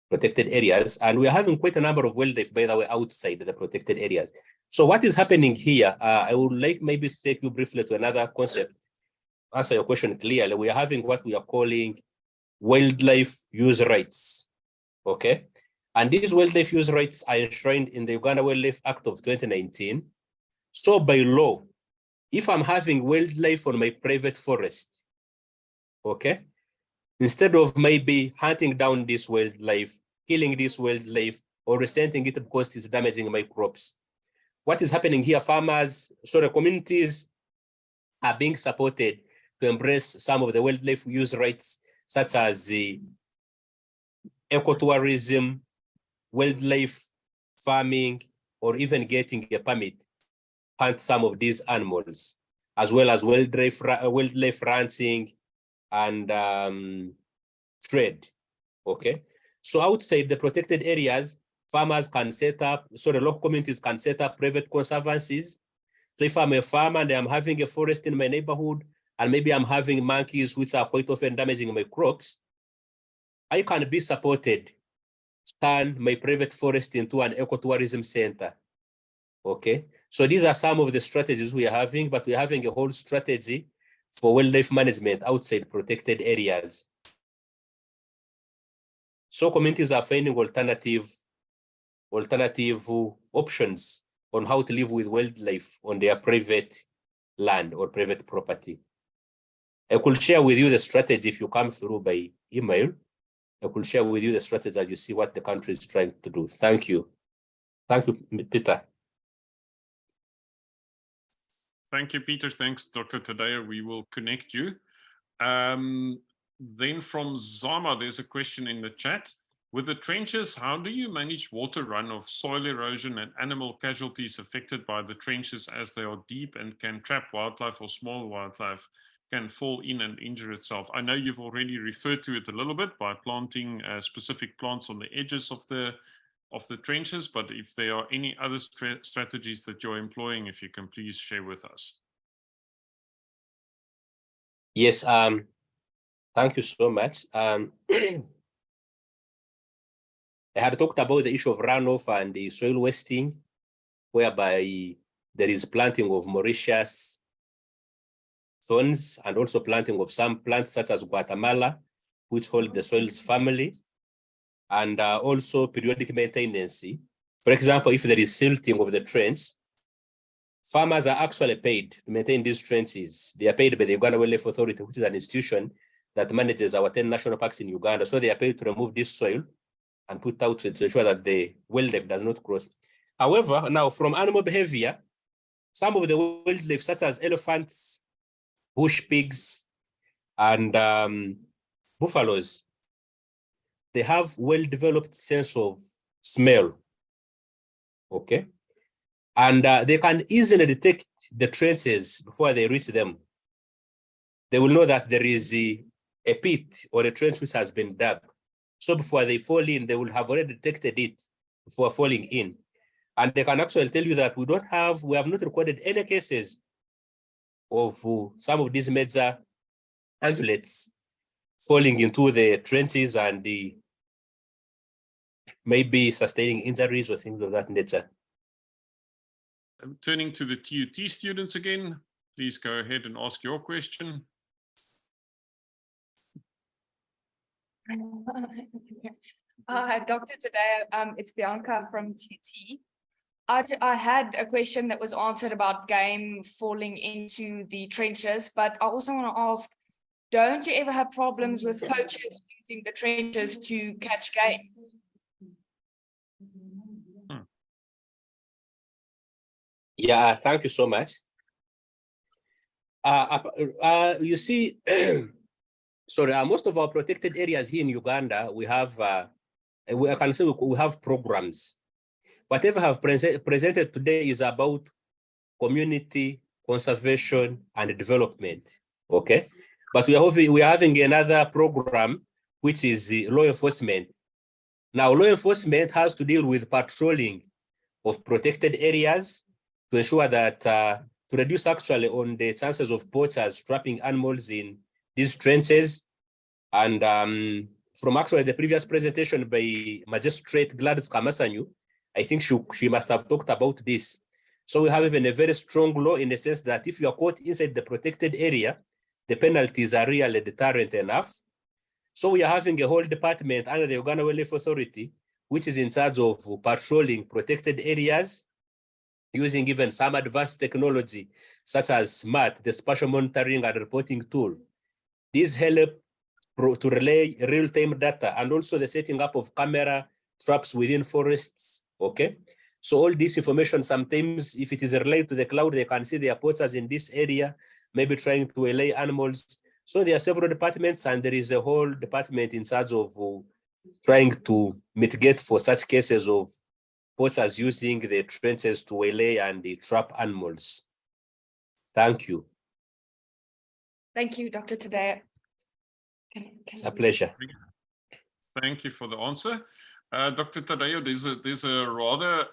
protected areas. And we are having quite a number of wildlife, by the way, outside the protected areas. So what is happening here, I would like maybe to take you briefly to another concept. Answer your question clearly. We are having what we are calling wildlife use rights, okay? And these wildlife use rights are enshrined in the Uganda Wildlife Act of 2019. So by law, if I'm having wildlife on my private forest, okay, instead of maybe hunting down this wildlife, killing this wildlife, or resenting it because it's damaging my crops, what is happening here, communities are being supported to embrace some of the wildlife use rights, such as the ecotourism, wildlife farming, or even getting a permit to hunt some of these animals, as well as wildlife ranching and trade. Okay, so outside the protected areas, farmers can set up, so the local communities can set up private conservancies. So if I'm a farmer and I'm having a forest in my neighborhood, and maybe I'm having monkeys which are quite often damaging my crops, I can be supported to turn my private forest into an ecotourism center. Okay, so these are some of the strategies we are having, but we're having a whole strategy for wildlife management outside protected areas. So communities are finding alternative options on how to live with wildlife on their private land or private property. I could share with you the strategy if you come through by email. I could share with you the strategy as you see what the country is trying to do. Thank you. Thank you, Peter. Thank you, Peter. Thanks, Dr. Taddeo. We will connect you. Then from Zama, there's a question in the chat. With the trenches, how do you manage water runoff, soil erosion, and animal casualties affected by the trenches, as they are deep and can trap wildlife or small wildlife can fall in and injure itself? I know you've already referred to it a little bit by planting specific plants on the edges of the trenches, but if there are any other strategies that you're employing, if you can please share with us. Yes, thank you so much. I had talked about the issue of runoff and the soil wasting, whereby there is planting of Mauritius thorns and also planting of some plants such as Guatemala, which hold the soils family, and also periodic maintenance. For example, if there is silting of the trench, farmers are actually paid to maintain these trenches. They are paid by the Uganda Wildlife Authority, which is an institution that manages our 10 national parks in Uganda. So they are paid to remove this soil and put out to ensure that the wildlife does not cross. However, now from animal behavior, some of the wildlife, such as elephants, bush pigs, and buffaloes, they have well-developed sense of smell, okay? And they can easily detect the trenches before they reach them. They will know that there is a pit or a trench which has been dug. So before they fall in, they will have already detected it before falling in. And they can actually tell you that we have not recorded any cases of some of these major ungulates falling into the trenches and maybe sustaining injuries or things of that nature. Turning to the TUT students again, please go ahead and ask your question. Dr. Taddeo, it's Bianca from TUT. I had a question that was answered about game falling into the trenches, but I also want to ask, don't you ever have problems with poachers using the trenches to catch game? Yeah, thank you so much. You see, sorry, most of our protected areas here in Uganda, we have, I can say we have programs. Whatever I have presented today is about community conservation and development, okay? But we are having another program, which is law enforcement. Now, law enforcement has to deal with patrolling of protected areas to ensure that, to reduce actually on the chances of poachers trapping animals in these trenches. And from actually the previous presentation by Magistrate Gladys Kamasanyu, I think she must have talked about this. So we have even a very strong law in the sense that if you are caught inside the protected area, the penalties are really deterrent enough. So we are having a whole department under the Uganda Wildlife Authority, which is in charge of patrolling protected areas, using even some advanced technology, such as SMART, the spatial monitoring and reporting tool. These help to relay real-time data and also the setting up of camera traps within forests, okay? So all this information, sometimes if it is relayed to the cloud, they can see their poachers in this area, maybe trying to allay animals. So there are several departments and there is a whole department in charge of trying to mitigate for such cases of poachers using the trenches to allay and trap animals. Thank you. Thank you, Dr. Taddeo. It's a pleasure. Thank you for the answer. Dr. Taddeo, there's a rather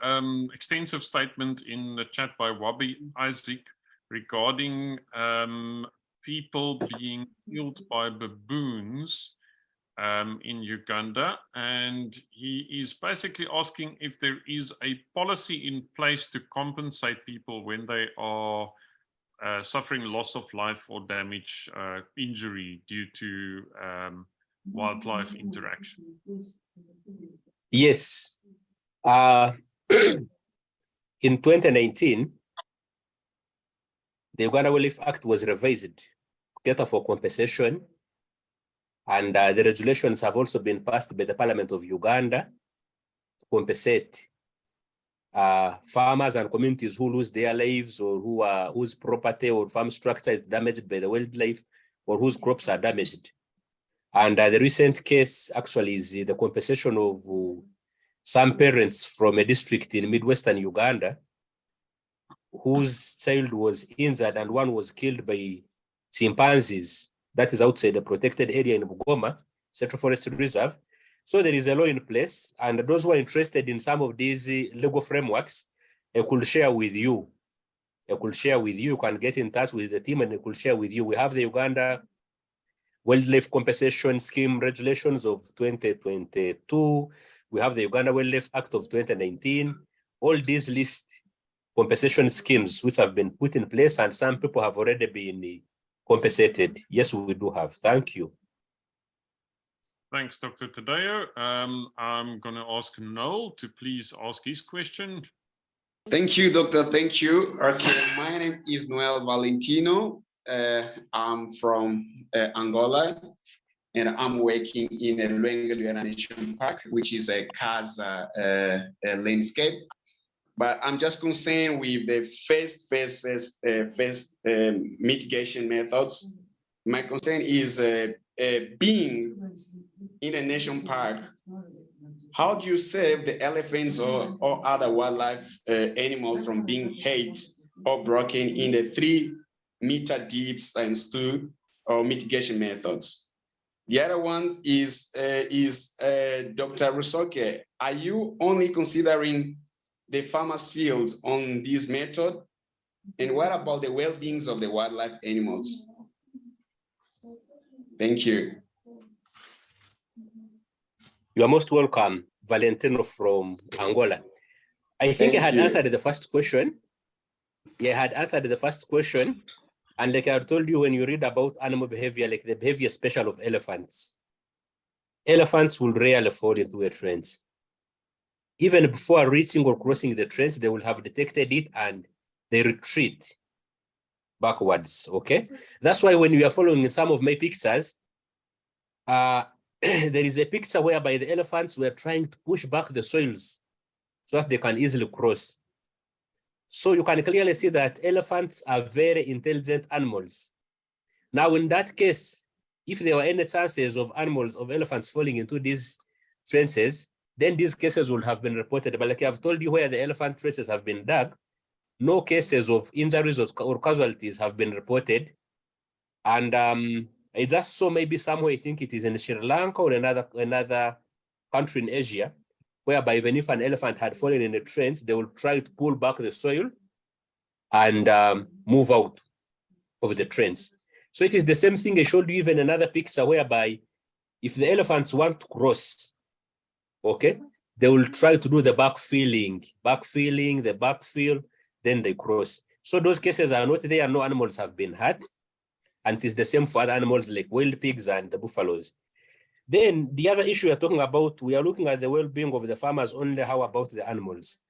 extensive statement in the chat by Wabi Isaac regarding people being killed by baboons in Uganda. And he is basically asking if there is a policy in place to compensate people when they are suffering loss of life or damage, injury due to wildlife interaction. Yes. In 2019, the Uganda Wildlife Act was revised to cater for compensation, and the regulations have also been passed by the Parliament of Uganda to compensate farmers and communities who lose their lives or whose property or farm structure is damaged by the wildlife or whose crops are damaged. And the recent case actually is the compensation of some parents from a district in Midwestern Uganda whose child was injured and one was killed by chimpanzees. That is outside the protected area in Bugoma, Central Forest Reserve. So there is a law in place, and those who are interested in some of these legal frameworks, I could share with you. You can get in touch with the team and I could share with you. We have the Uganda Wildlife Compensation Scheme regulations of 2022. We have the Uganda Wildlife Act of 2019. All these list compensation schemes which have been put in place, and some people have already been compensated. Yes, we do have. Thank you. Thanks, Dr. Taddeo. I'm going to ask Noel to please ask his question. Thank you, Doctor. Thank you. Okay, my name is Noel Valentino. I'm from Angola, and I'm working in a Luenga National Park, which is a Casa landscape. But I'm just concerned with the first mitigation methods. My concern is being in a national park. How do you save the elephants or other wildlife animals from being hit or broken in the 3 meter deep ×2 or mitigation methods? The other one is Dr. Rusoke. Are you only considering the farmers' fields on this method? And what about the well-beings of the wildlife animals? Thank you. You are most welcome, Valentino from Angola. I think I had answered the first question. Yeah, I had answered the first question. And like I told you, when you read about animal behavior, like the behavior special of elephants, elephants will rarely fall into a trance. Even before reaching or crossing the trance, they will have detected it and they retreat backwards, okay? That's why when you are following some of my pictures, there is a picture whereby the elephants were trying to push back the soils so that they can easily cross. So you can clearly see that elephants are very intelligent animals. Now, in that case, if there were any chances of elephants falling into these trenches, then these cases would have been reported. But like I've told you, where the elephant trenches have been dug, no cases of injuries or casualties have been reported. And I just saw maybe somewhere, I think it is in Sri Lanka or another country in Asia, whereby even if an elephant had fallen in a trench, they will try to pull back the soil and move out of the trench. So it is the same thing I showed you even another picture whereby if the elephants want to cross, okay, they will try to do the backfill, the backfill, then they cross. So those cases are not there, no animals have been hurt. And it is the same for other animals like wild pigs and the buffaloes. Then the other issue we're talking about, we are looking at the well-being of the farmers only. How about the animals?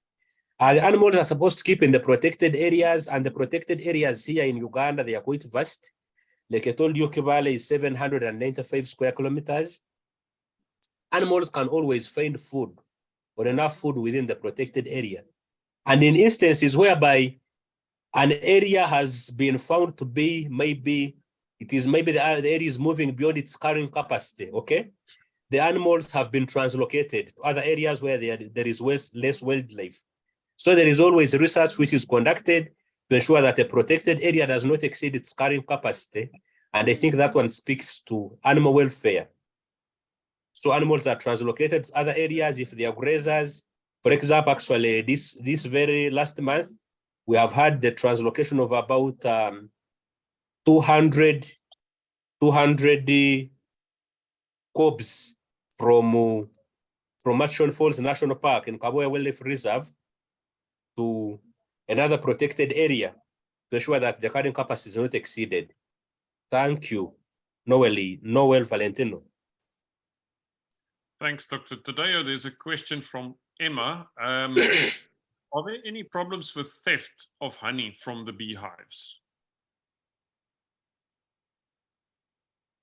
The animals are supposed to keep in the protected areas, and the protected areas here in Uganda, they are quite vast. Like I told you, Kibale is 795 square kilometers. Animals can always find food or enough food within the protected area. And in instances whereby an area has been found to be the area is moving beyond its carrying capacity, okay? The animals have been translocated to other areas where there is less wildlife. So there is always research which is conducted to ensure that a protected area does not exceed its carrying capacity. And I think that one speaks to animal welfare. So animals are translocated to other areas if they are grazers. For example, actually, this very last month, we have had the translocation of about 200 cobs from Machon Falls National Park in Kaboya Wildlife Reserve to another protected area to ensure that the carrying capacity is not exceeded. Thank you, Noel Valentino. Thanks, Dr. Taddeo. There's a question from Emma. Are there any problems with theft of honey from the beehives?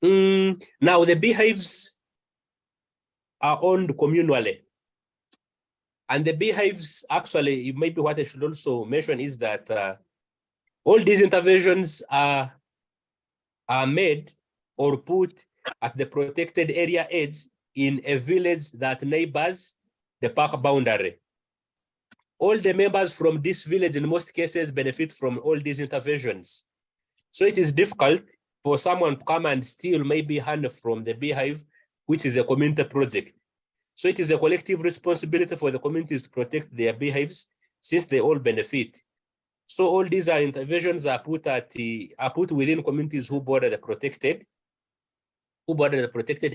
Now, the beehives are owned communally. And the beehives, actually, maybe what I should also mention is that all these interventions are made or put at the protected area edge in a village that neighbors the park boundary. All the members from this village in most cases benefit from all these interventions. So it is difficult for someone to come and steal maybe honey from the beehive, which is a community project. So it is a collective responsibility for the communities to protect their beehives since they all benefit. So all these interventions are put within communities who border the protected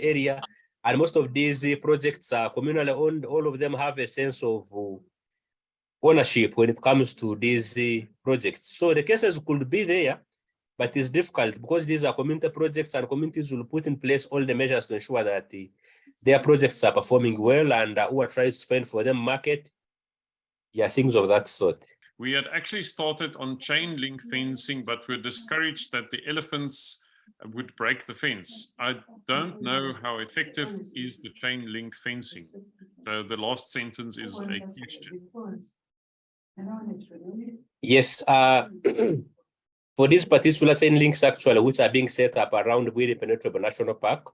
area. And most of these projects are communally owned. All of them have a sense of ownership when it comes to these projects. So the cases could be there, but it's difficult because these are community projects and communities will put in place all the measures to ensure that their projects are performing well and who tries to find for them market. Yeah, things of that sort. We had actually started on chain link fencing, but we're discouraged that the elephants would break the fence. I don't know how effective is the chain link fencing. So the last sentence is a question. Yes, for these particular chain links actually, which are being set up around Bwindi Impenetrable National Park,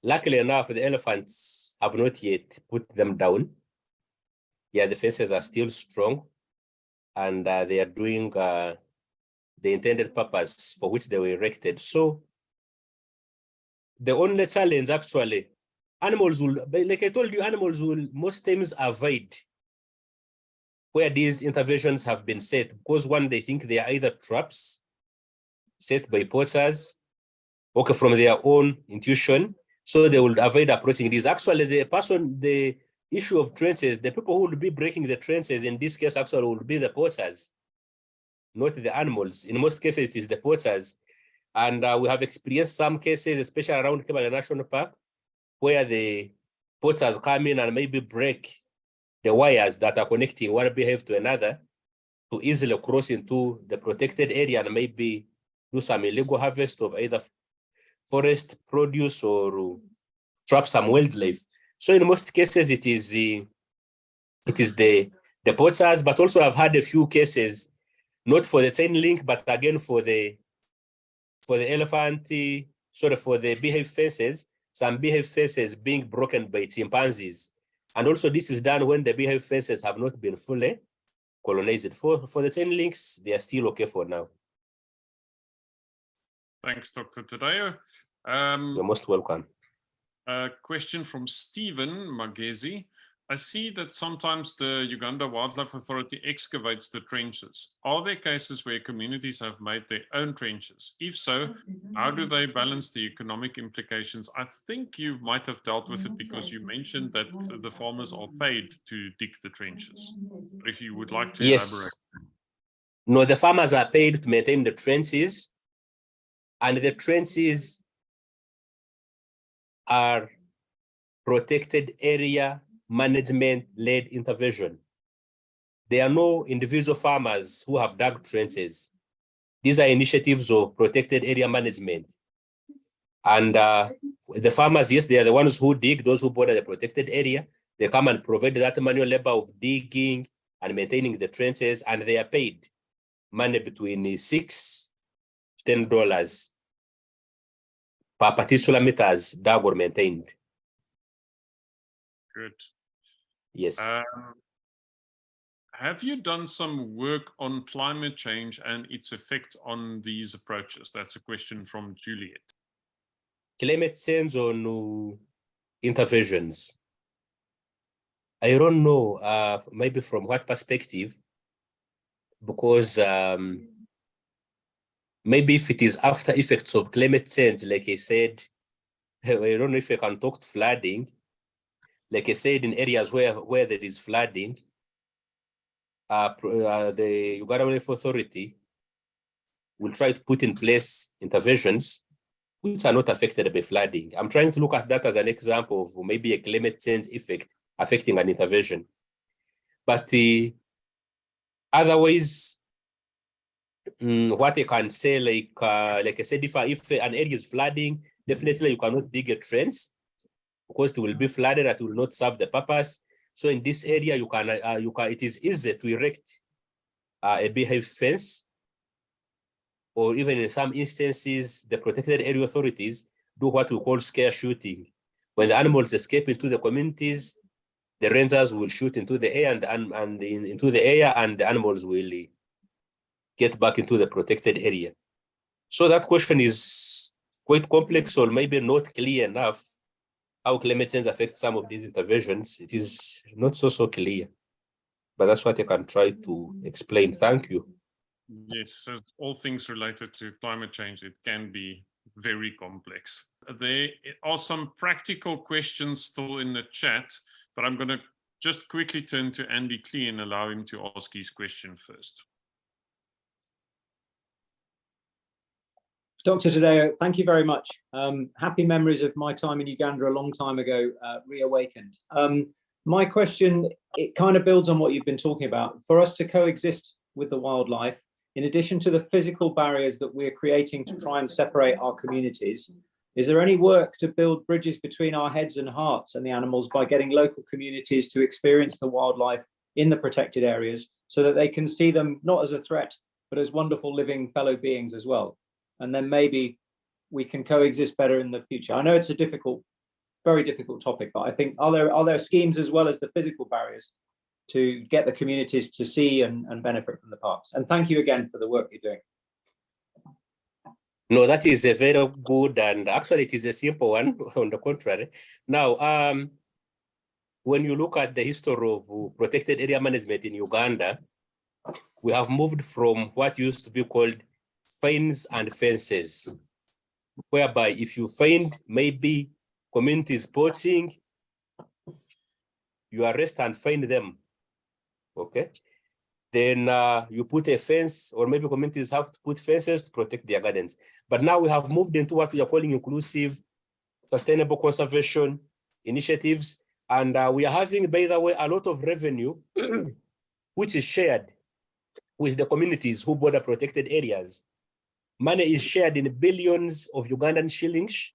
luckily enough, the elephants have not yet put them down. Yeah, the fences are still strong, and they are doing the intended purpose for which they were erected. So the only challenge actually, animals will, like I told you, animals will most times avoid where these interventions have been set, because one, they think they are either traps set by poachers, okay, from their own intuition, so they will avoid approaching these. Actually, the issue of trenches, the people who will be breaking the trenches in this case actually will be the poachers, not the animals. In most cases, it is the poachers. And we have experienced some cases, especially around Kibale National Park, where the poachers come in and maybe break the wires that are connecting one beehive to another to easily cross into the protected area and maybe do some illegal harvest of either forest produce or trap some wildlife. So in most cases, it is the poachers, but also I've had a few cases, not for the chain link, but again for the elephant, for the beehive fences, some beehive fences being broken by chimpanzees. And also this is done when the beehive fences have not been fully colonized. For the chain links, they are still okay for now. Thanks, Dr. Taddeo. You're most welcome. A question from Stephen Magezi. I see that sometimes the Uganda Wildlife Authority excavates the trenches. Are there cases where communities have made their own trenches? If so, how do they balance the economic implications? I think you might have dealt with it because you mentioned that the farmers are paid to dig the trenches. But if you would like to elaborate. No, the farmers are paid to maintain the trenches, and the trenches are protected area management-led intervention. There are no individual farmers who have dug trenches. These are initiatives of protected area management. And the farmers, yes, they are the ones who dig, those who border the protected area. They come and provide that manual labor of digging and maintaining the trenches, and they are paid money between $6 to $10 per particular meters dug or maintained. Good. Yes. Have you done some work on climate change and its effect on these approaches? That's a question from Juliet. Climate change on interventions. I don't know, maybe from what perspective, because maybe if it is after effects of climate change, like I said, I don't know if I can talk to flooding. Like I said, in areas where there is flooding, the Uganda Wildlife Authority will try to put in place interventions which are not affected by flooding. I'm trying to look at that as an example of maybe a climate change effect affecting an intervention. But otherwise, what I can say, like I said, if an area is flooding, definitely you cannot dig a trench because it will be flooded, that will not serve the purpose. So in this area, you can it is easy to erect a beehive fence, or even in some instances, the protected area authorities do what we call scare shooting. When the animals escape into the communities, the rangers will shoot into the air into the air, and the animals will get back into the protected area. So that question is quite complex, or maybe not clear enough how climate change affects some of these interventions. It is not so clear, but that's what I can try to explain. Thank you. Yes, as all things related to climate change, it can be very complex. There are some practical questions still in the chat, but I'm going to just quickly turn to Andy Klee and allow him to ask his question first. Dr. Taddeo, thank you very much. Happy memories of my time in Uganda a long time ago reawakened. My question, it kind of builds on what you've been talking about. For us to coexist with the wildlife, in addition to the physical barriers that we're creating to try and separate our communities, is there any work to build bridges between our heads and hearts and the animals by getting local communities to experience the wildlife in the protected areas so that they can see them not as a threat, but as wonderful living fellow beings as well? And then maybe we can coexist better in the future. I know it's a difficult, very difficult topic, but I think are there schemes as well as the physical barriers to get the communities to see and benefit from the parks? And thank you again for the work you're doing. No, that is a very good, and actually it is a simple one on the contrary. Now, when you look at the history of protected area management in Uganda, we have moved from what used to be called fines and fences, whereby if you find maybe communities poaching, you arrest and fine them, okay? Then you put a fence, or maybe communities have to put fences to protect their gardens. But now we have moved into what we are calling inclusive, sustainable conservation initiatives. And we are having, by the way, a lot of revenue, which is shared with the communities who border protected areas. Money is shared in billions of Ugandan shillings.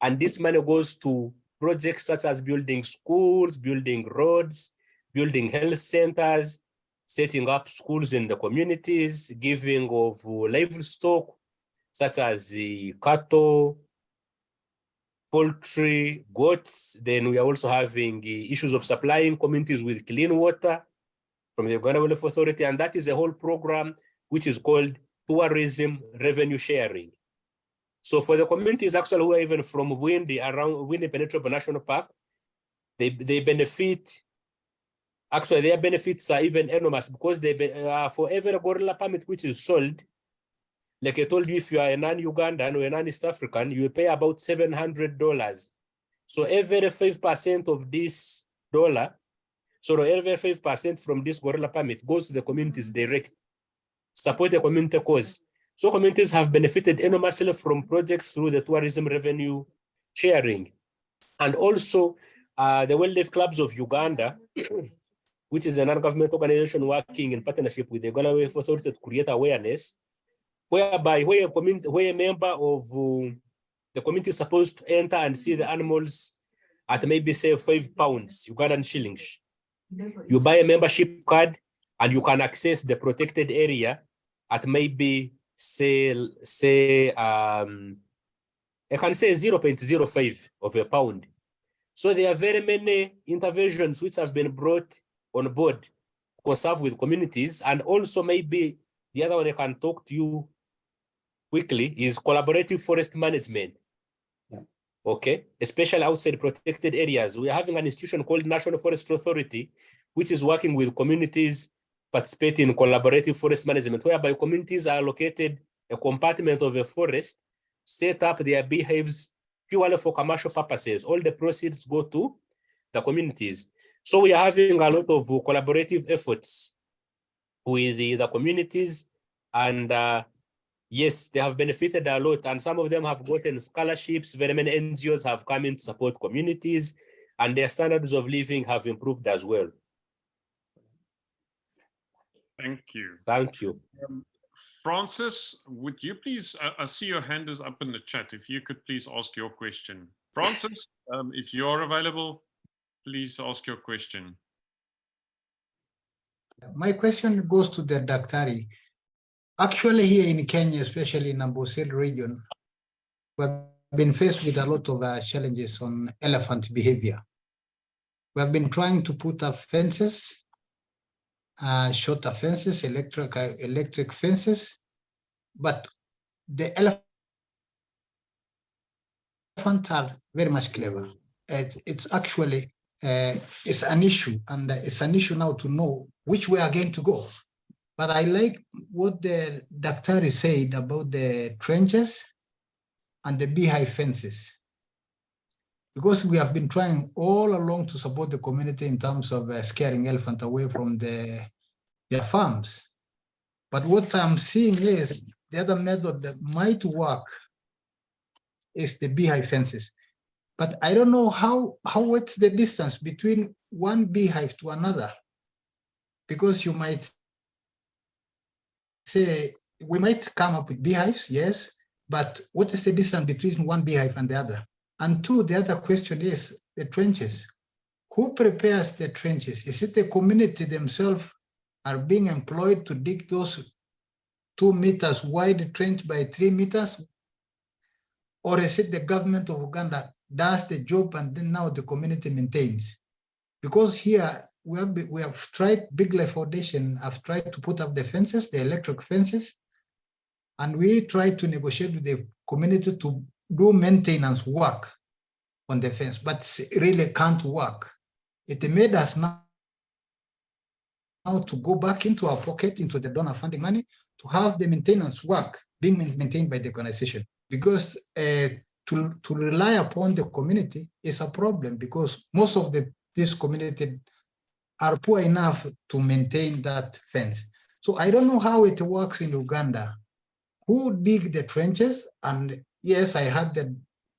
And this money goes to projects such as building schools, building roads, building health centers, setting up schools in the communities, giving of livestock, such as cattle, poultry, goats. Then we are also having issues of supplying communities with clean water from the Uganda Wildlife Authority. And that is a whole program which is called tourism revenue sharing. So for the communities actually who are even from Bwindi, around Bwindi Impenetrable National Park, they benefit. Actually, their benefits are even enormous because they for every gorilla permit which is sold, like I told you, if you are a non-Ugandan or a non-East African, you pay about $700. So every 5% of this dollar, so every 5% from this gorilla permit goes to the communities direct, support the community cause. So communities have benefited enormously from projects through the tourism revenue sharing. And also the wildlife clubs of Uganda, which is a non-government organization working in partnership with the Uganda Wildlife Authority to create awareness, whereby where a member of the community is supposed to enter and see the animals at maybe say £5 Ugandan shillings. You buy a membership card and you can access the protected area at maybe say I can say 0.05 of a pound. So there are very many interventions which have been brought on board to conserve with communities. And also maybe the other one I can talk to you quickly is collaborative forest management. Yeah. Okay, especially outside protected areas. We are having an institution called National Forest Authority, which is working with communities participating in collaborative forest management, whereby communities are allocated a compartment of a forest, set up their beehives purely for commercial purposes. All the proceeds go to the communities. So we are having a lot of collaborative efforts with the communities, and yes, they have benefited a lot, and some of them have gotten scholarships. Very many NGOs have come in to support communities, and their standards of living have improved as well. Thank you. Thank you. Francis, would you please, I see your hand is up in the chat. If you could please ask your question. Francis, if you're available, please ask your question. My question goes to the Daktari. Actually, here in Kenya, especially in Amboseli region, we've been faced with a lot of challenges on elephant behavior. We have been trying to put up fences, shorter fences, electric fences, but the elephants are very much clever. It's actually it's an issue, and it's an issue now to know which way are going to go. But I like what the Daktari said about the trenches and the beehive fences, because we have been trying all along to support the community in terms of scaring elephant away from their farms. But what I'm seeing is the other method that might work is the beehive fences. But I don't know what's the distance between one beehive to another, because you might say, we might come up with beehives, yes, but what is the distance between one beehive and the other? And two, the other question is the trenches. Who prepares the trenches? Is it the community themselves are being employed to dig those 2 meters wide trench by 3 meters? Or is it the government of Uganda does the job and then now the community maintains? Because here we have tried, Big Life Foundation have tried to put up the fences, the electric fences, and we tried to negotiate with the community to do maintenance work on the fence, but it really can't work. It made us now to go back into our pocket, into the donor funding money, to have the maintenance work being maintained by the organization. Because to rely upon the community is a problem, because most of this community are poor enough to maintain that fence. So I don't know how it works in Uganda. Who dig the trenches? And yes, I heard that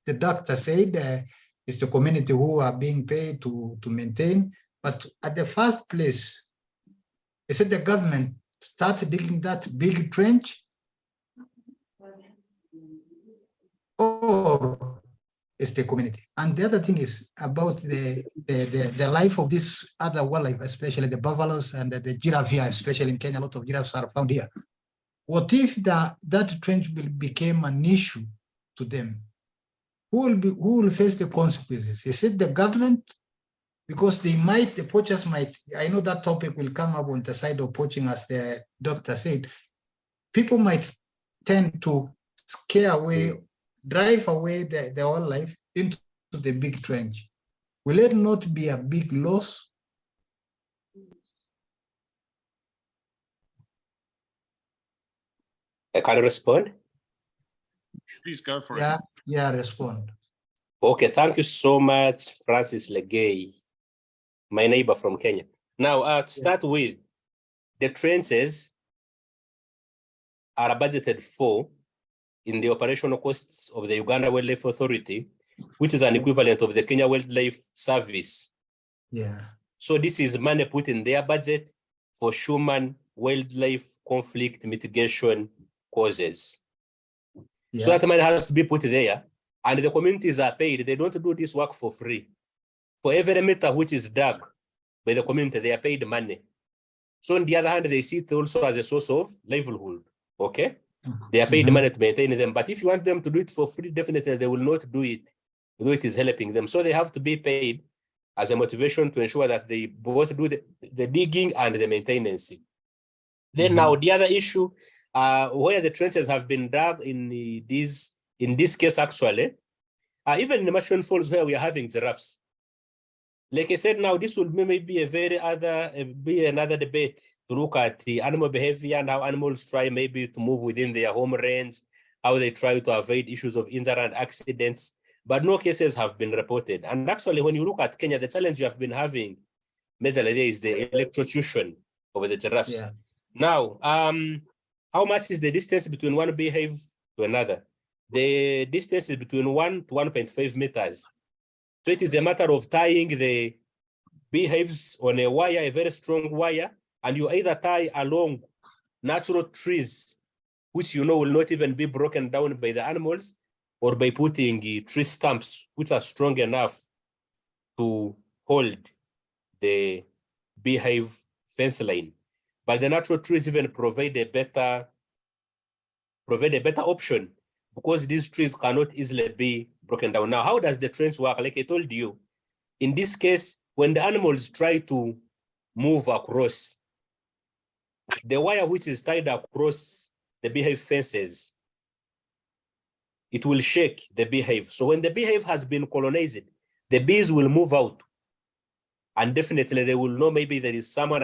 the doctor said it's the community who are being paid to maintain. But at the first place, is it the government started digging that big trench? Or is the community? And the other thing is about the life of this other wildlife, especially the buffaloes and the giraffe here, especially in Kenya, a lot of giraffes are found here. What if that trench became an issue to them? Who will face the consequences? Is it the government? Because the poachers might, I know that topic will come up on the side of poaching, as the doctor said. People might tend to scare away, drive away the wildlife into the big trench. Will it not be a big loss? Can I respond? Please go for it. Yeah, respond. Okay, thank you so much, Francis Legay, my neighbor from Kenya. Now, to start with, the trenches are budgeted for in the operational costs of the Uganda Wildlife Authority, which is an equivalent of the Kenya Wildlife Service. Yeah. So this is money put in their budget for human-wildlife conflict mitigation causes. Yeah. So that money has to be put there, and the communities are paid. They don't do this work for free. For every meter which is dug by the community, they are paid money. So on the other hand, they see it also as a source of livelihood, okay? They are paid money to maintain them, but if you want them to do it for free, definitely they will not do it, though it is helping them. So they have to be paid as a motivation to ensure that they both do the digging and the maintenance. Then now the other issue, where the trenches have been dug in this case actually, even in the Machon Falls where we are having giraffes. Like I said, now this will maybe be another debate to look at the animal behavior and how animals try maybe to move within their home range, how they try to avoid issues of injury and accidents, but no cases have been reported. And actually, when you look at Kenya, the challenge you have been having majorly there is the electrocution of the giraffes. Yeah. Now, how much is the distance between one beehive to another? The distance is between 1 to 1.5 meters. So it is a matter of tying the beehives on a wire, a very strong wire, and you either tie along natural trees, which you know will not even be broken down by the animals, or by putting tree stumps, which are strong enough to hold the beehive fence line. But the natural trees even provide a better option, because these trees cannot easily be broken down. Now, how does the trench work? Like I told you, in this case, when the animals try to move across, the wire which is tied across the beehive fences, it will shake the beehive. So when the beehive has been colonized, the bees will move out. And definitely they will know maybe there is someone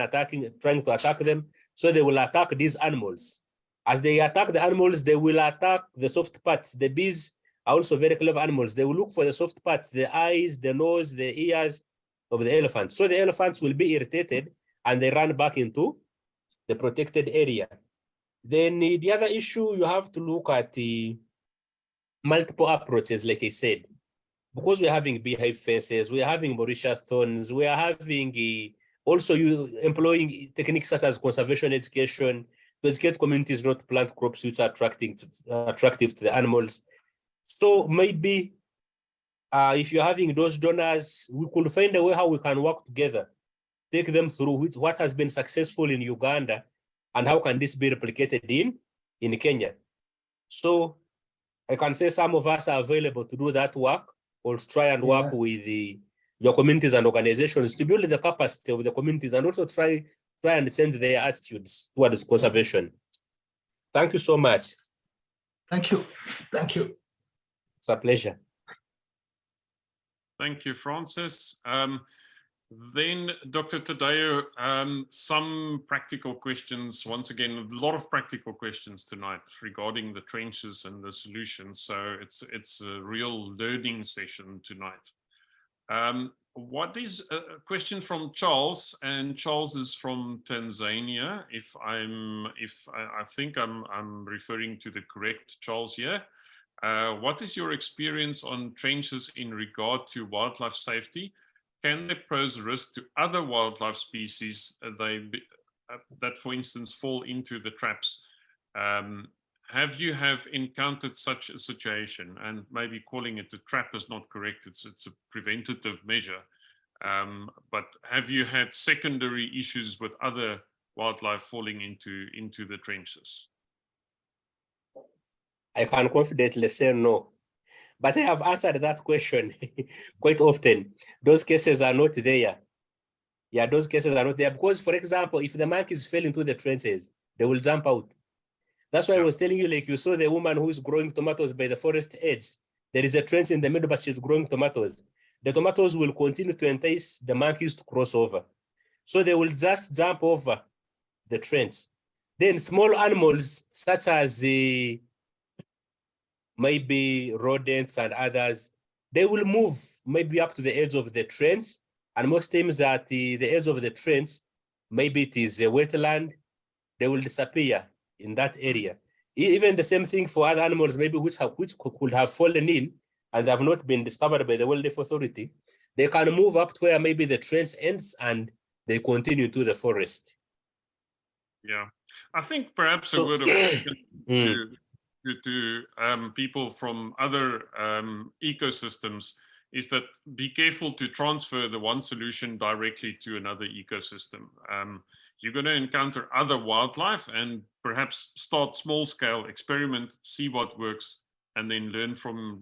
trying to attack them. So they will attack these animals. As they attack the animals, they will attack the soft parts. The bees are also very clever animals. They will look for the soft parts, the eyes, the nose, the ears of the elephant. So the elephants will be irritated and they run back into the protected area. Then the other issue, you have to look at the multiple approaches, like I said. because we're having beehive fences, we're having Mauritius thorns, we are having also you employing techniques such as conservation education to educate communities not to plant crops which are attractive to the animals. So maybe if you're having those donors, we could find a way how we can work together, take them through what has been successful in Uganda and how can this be replicated in Kenya. So I can say some of us are available to do that work or to try and work with your communities and organizations to build the capacity of the communities and also try and change their attitudes towards conservation. Thank you so much. Thank you. Thank you. It's a pleasure. Thank you, Francis. Then, Dr. Taddeo, some practical questions. Once again, a lot of practical questions tonight regarding the trenches and the solutions. So it's a real learning session tonight. What is a question from Charles? And Charles is from Tanzania. I think I'm referring to the correct Charles here. What is your experience on trenches in regard to wildlife safety? Can they pose risk to other wildlife species that, for instance, fall into the traps? Have you encountered such a situation? And maybe calling it a trap is not correct. It's a preventative measure. But have you had secondary issues with other wildlife falling into the trenches? I can confidently say no. But I have answered that question quite often. Those cases are not there. Yeah, those cases are not there because, for example, if the monkeys fell into the trenches, they will jump out. That's why I was telling you, like you saw the woman who is growing tomatoes by the forest edge. There is a trench in the middle, but she's growing tomatoes. The tomatoes will continue to entice the monkeys to cross over. So they will just jump over the trench. Then small animals such as maybe rodents and others, they will move maybe up to the edge of the trench. And most times at the edge of the trench, maybe it is a wetland, they will disappear in that area. Even the same thing for other animals, maybe which could have fallen in and have not been discovered by the Wildlife Authority. They can move up to where maybe the trench ends and they continue to the forest. Yeah, I think perhaps a word of to people from other ecosystems is that be careful to transfer the one solution directly to another ecosystem. You're going to encounter other wildlife and perhaps start small scale, experiment, see what works, and then learn from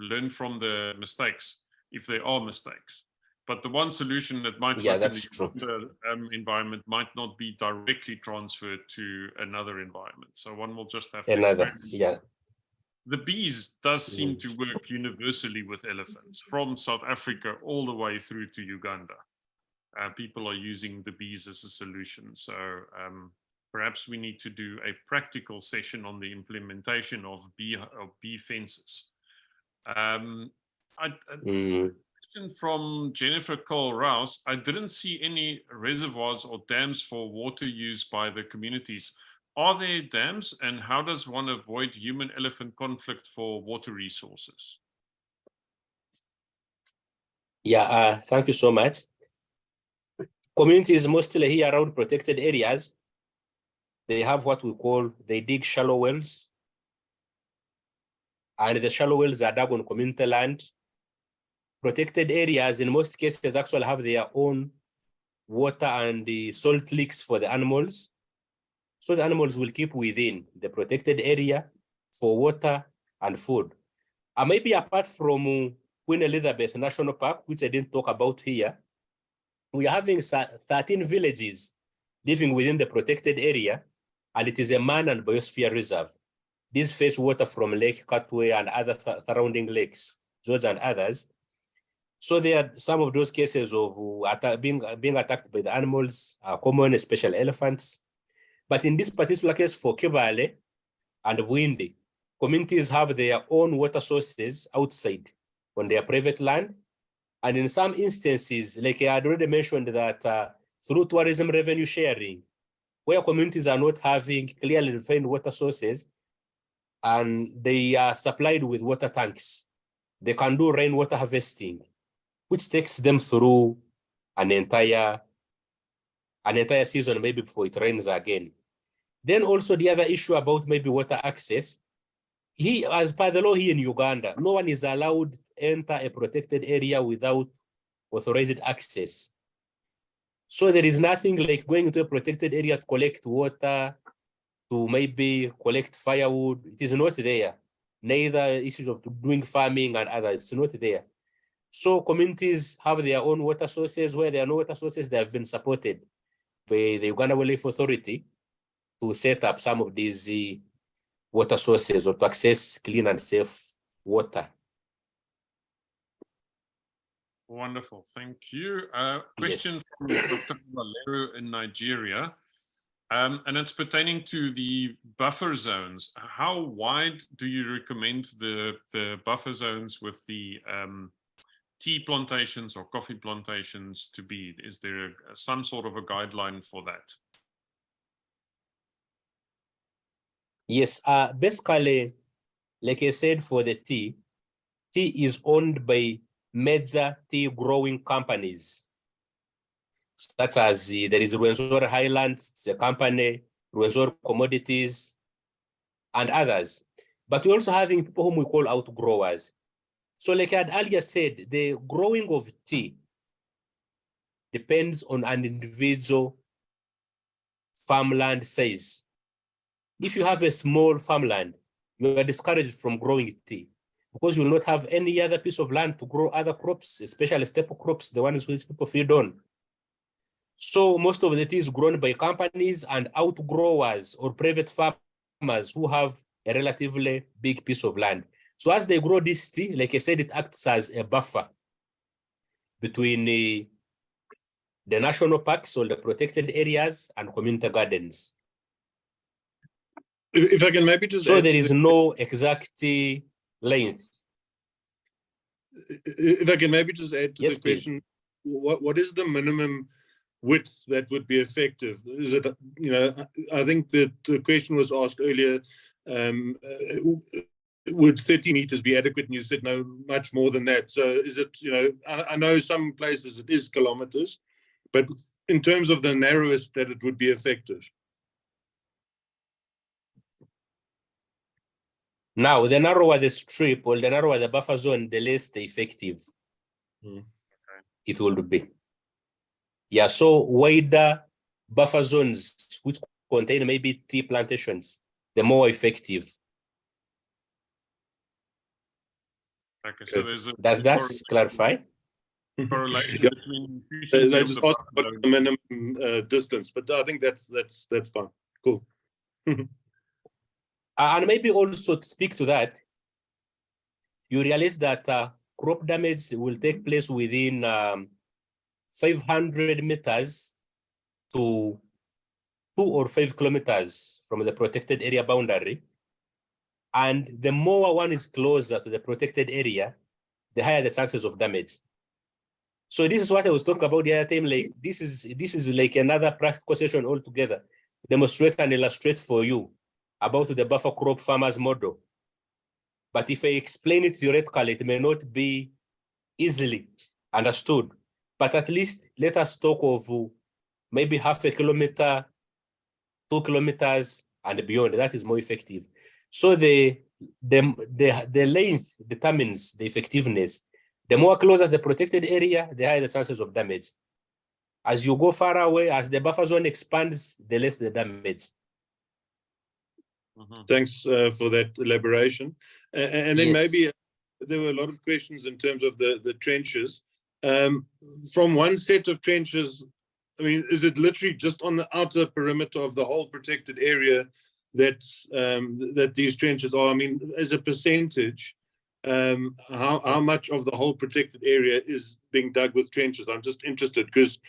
the mistakes if there are mistakes. But the one solution that might work in the environment might not be directly transferred to another environment. So one will just have to experiment. The bees does seem to work universally with elephants from South Africa all the way through to Uganda. People are using the bees as a solution. So perhaps we need to do a practical session on the implementation of bee fences. Question from Jennifer Cole-Rouse. I didn't see any reservoirs or dams for water use by the communities. Are there dams, and how does one avoid human-elephant conflict for water resources? Yeah, thank you so much. Communities mostly here around protected areas, they have what we call, they dig shallow wells. And the shallow wells are dug on community land. Protected areas in most cases actually have their own water and the salt licks for the animals. So the animals will keep within the protected area for water and food. And maybe apart from Queen Elizabeth National Park, which I didn't talk about here, we are having 13 villages living within the protected area, and it is a man and biosphere reserve. These fetch water from Lake Katwe and other surrounding lakes, George and others. So there are some of those cases of being attacked by the animals are common, especially elephants. But in this particular case for Kibale and Bwindi, communities have their own water sources outside on their private land. And in some instances, like I had already mentioned that through tourism revenue sharing, where communities are not having clearly defined water sources, and they are supplied with water tanks. they can do rainwater harvesting, which takes them through an entire season, maybe before it rains again. Then also the other issue about maybe water access, as per the law here in Uganda, no one is allowed to enter a protected area without authorized access. So there is nothing like going into a protected area to collect water, to maybe collect firewood. It is not there. Neither issues of doing farming and others, it's not there. So communities have their own water sources. Where there are no water sources, they have been supported by the Uganda Wildlife Authority to set up some of these water sources or to access clean and safe water. Wonderful, thank you. Question Yes. from Dr. Valero in Nigeria, and it's pertaining to the buffer zones. How wide do you recommend the buffer zones with the tea plantations or coffee plantations to be? Is there some sort of a guideline for that? Yes, basically, like I said, for the tea is owned by major tea growing companies, such as there is Rwenzori Highlands, it's a company, Rwenzori Commodities, and others. But we're also having people whom we call outgrowers. So like I had earlier said, the growing of tea depends on an individual farmland size. If you have a small farmland, you are discouraged from growing tea because you will not have any other piece of land to grow other crops, especially staple crops, the ones which people feed on. So most of the tea is grown by companies and outgrowers or private farmers who have a relatively big piece of land. So as they grow this tea, like I said, it acts as a buffer between the national parks or the protected areas and community gardens. If I can maybe just so there is no exact length. If I can maybe just add to Yes, the question, what is the minimum width that would be effective? Is it, you know, I think that the question was asked earlier, would 30 meters be adequate? And you said no, much more than that. So is it, you know, I know some places it is kilometers, but in terms of the narrowest that it would be effective. Now, the narrower the strip or the narrower the buffer zone, the less effective it will be. Yeah, so wider buffer zones which contain maybe tea plantations, the more effective. Okay, so there's a Does that clarify? correlation Yeah. between They efficiency of just the asked buffer what zone. the minimum distance, but I think that's fine. Cool. And maybe also to speak to that, you realize that crop damage will take place within 500 meters to 2 or 5 kilometers from the protected area boundary. And the more one is closer to the protected area, the higher the chances of damage. So this is what I was talking about the other time. Like this is like another practical session altogether. Demonstrate and illustrate for you about the buffer crop farmers model. But if I explain it theoretically, it may not be easily understood. But at least let us talk of maybe half a kilometer, 2 kilometers, and beyond. That is more effective. So the length determines the effectiveness. The more closer the protected area, the higher the chances of damage. As you go far away, as the buffer zone expands, the less the damage. Thanks for that elaboration. And then Yes. maybe there were a lot of questions in terms of the trenches. From one set of trenches, I mean, is it literally just on the outer perimeter of the whole protected area that that these trenches are? I mean, as a percentage, how much of the whole protected area is being dug with trenches? I'm just interested because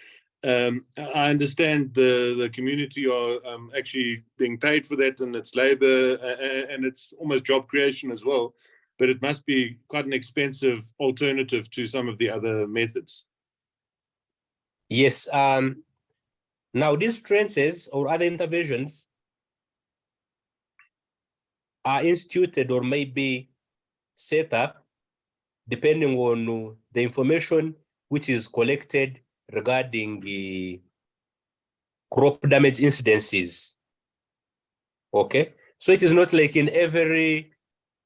I understand the community are actually being paid for that, and it's labor and it's almost job creation as well. But it must be quite an expensive alternative to some of the other methods. Yes. Now these trenches or other interventions are instituted or maybe set up depending on the information which is collected regarding the crop damage incidences. Okay, so it is not like in every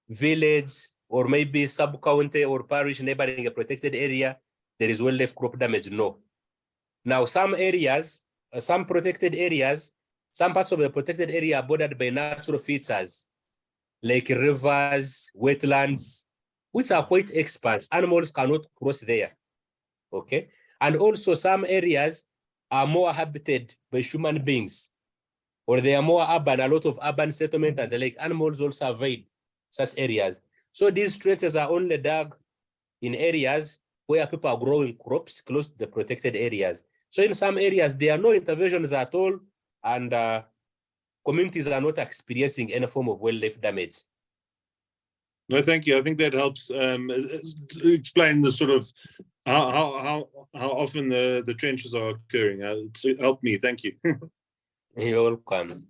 village or maybe sub-county or parish neighboring a protected area, there is wildlife crop damage. No. Now, some areas, some protected areas, some parts of the protected area are bordered by natural features like rivers, wetlands, which are quite expanse. Animals cannot cross there. Okay. And also some areas are more habited by human beings, or they are more urban, a lot of urban settlement, and the like animals also avoid such areas. So these trenches are only dug in areas where people are growing crops close to the protected areas. So in some areas, there are no interventions at all, and communities are not experiencing any form of wildlife damage. No, thank you. I think that helps explain the sort of how often the trenches are occurring. It's helped me. Thank you. You're welcome.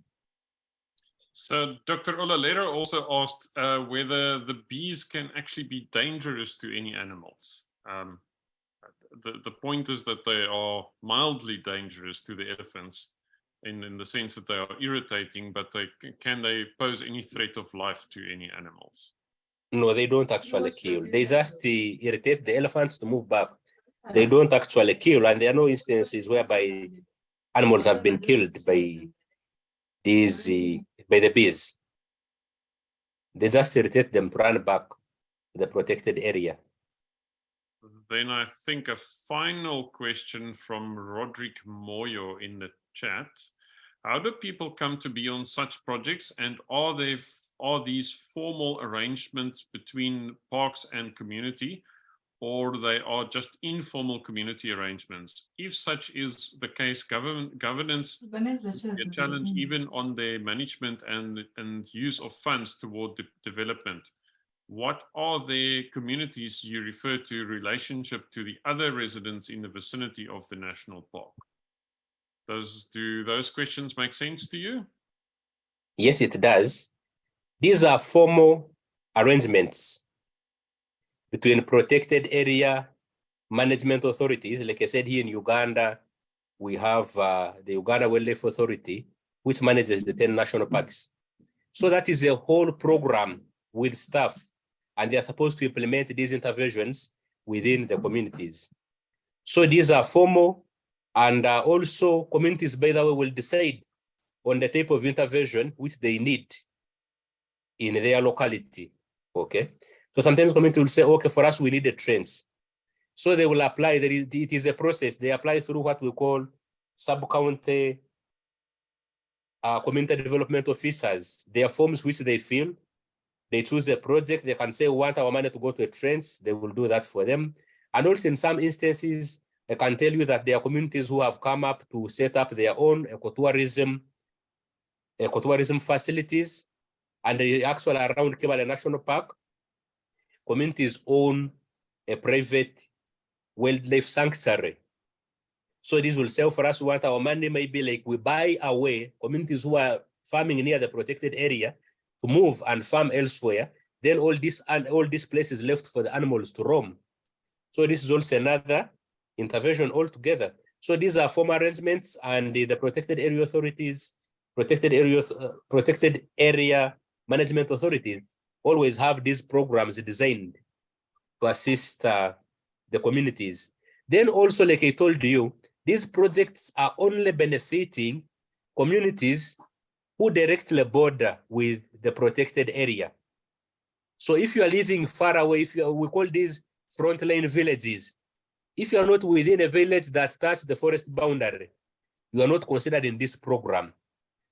So Dr. Olalera also asked whether the bees can actually be dangerous to any animals. The point is that they are mildly dangerous to the elephants in the sense that they are irritating, but can they pose any threat of life to any animals? No, they don't actually kill. They just irritate the elephants to move back. They don't actually kill, and there are no instances whereby animals have been killed by these by the bees. They just irritate them to run back to the protected area. Then I think a final question from Roderick Moyo in the chat. How do people come to be on such projects, and are these formal arrangements between parks and community, or they are just informal community arrangements? If such is the case, governance is a challenge even on their management and use of funds toward the development. What are the communities you refer to relationship to the other residents in the vicinity of the national park? Do those questions make sense to you? Yes, it does. These are formal arrangements between protected area management authorities. Like I said, here in Uganda, we have the Uganda Wildlife Authority, which manages the 10 national parks. So that is a whole program with staff, and they are supposed to implement these interventions within the communities. So these are formal, and also communities, by the way, will decide on the type of intervention which they need in their locality, okay? So sometimes community will say, okay, for us, we need a trench. So they will apply, it is a process. They apply through what we call sub-county community development officers. There are forms which they fill. They choose a project. They can say, we want our money to go to a trench. They will do that for them. And also in some instances, I can tell you that there are communities who have come up to set up their own ecotourism facilities. And actually around Kibale National Park, communities own a private wildlife sanctuary. So this will sell for us. We want our money, maybe like we buy away communities who are farming near the protected area to move and farm elsewhere. Then all this place is left for the animals to roam. So this is also another intervention altogether. So these are formal arrangements, and the protected area authorities, protected area management authorities always have these programs designed to assist the communities. Then also, like I told you, these projects are only benefiting communities who directly border with the protected area. So if you are living far away, we call these frontline villages. If you are not within a village that touches the forest boundary, you are not considered in this program.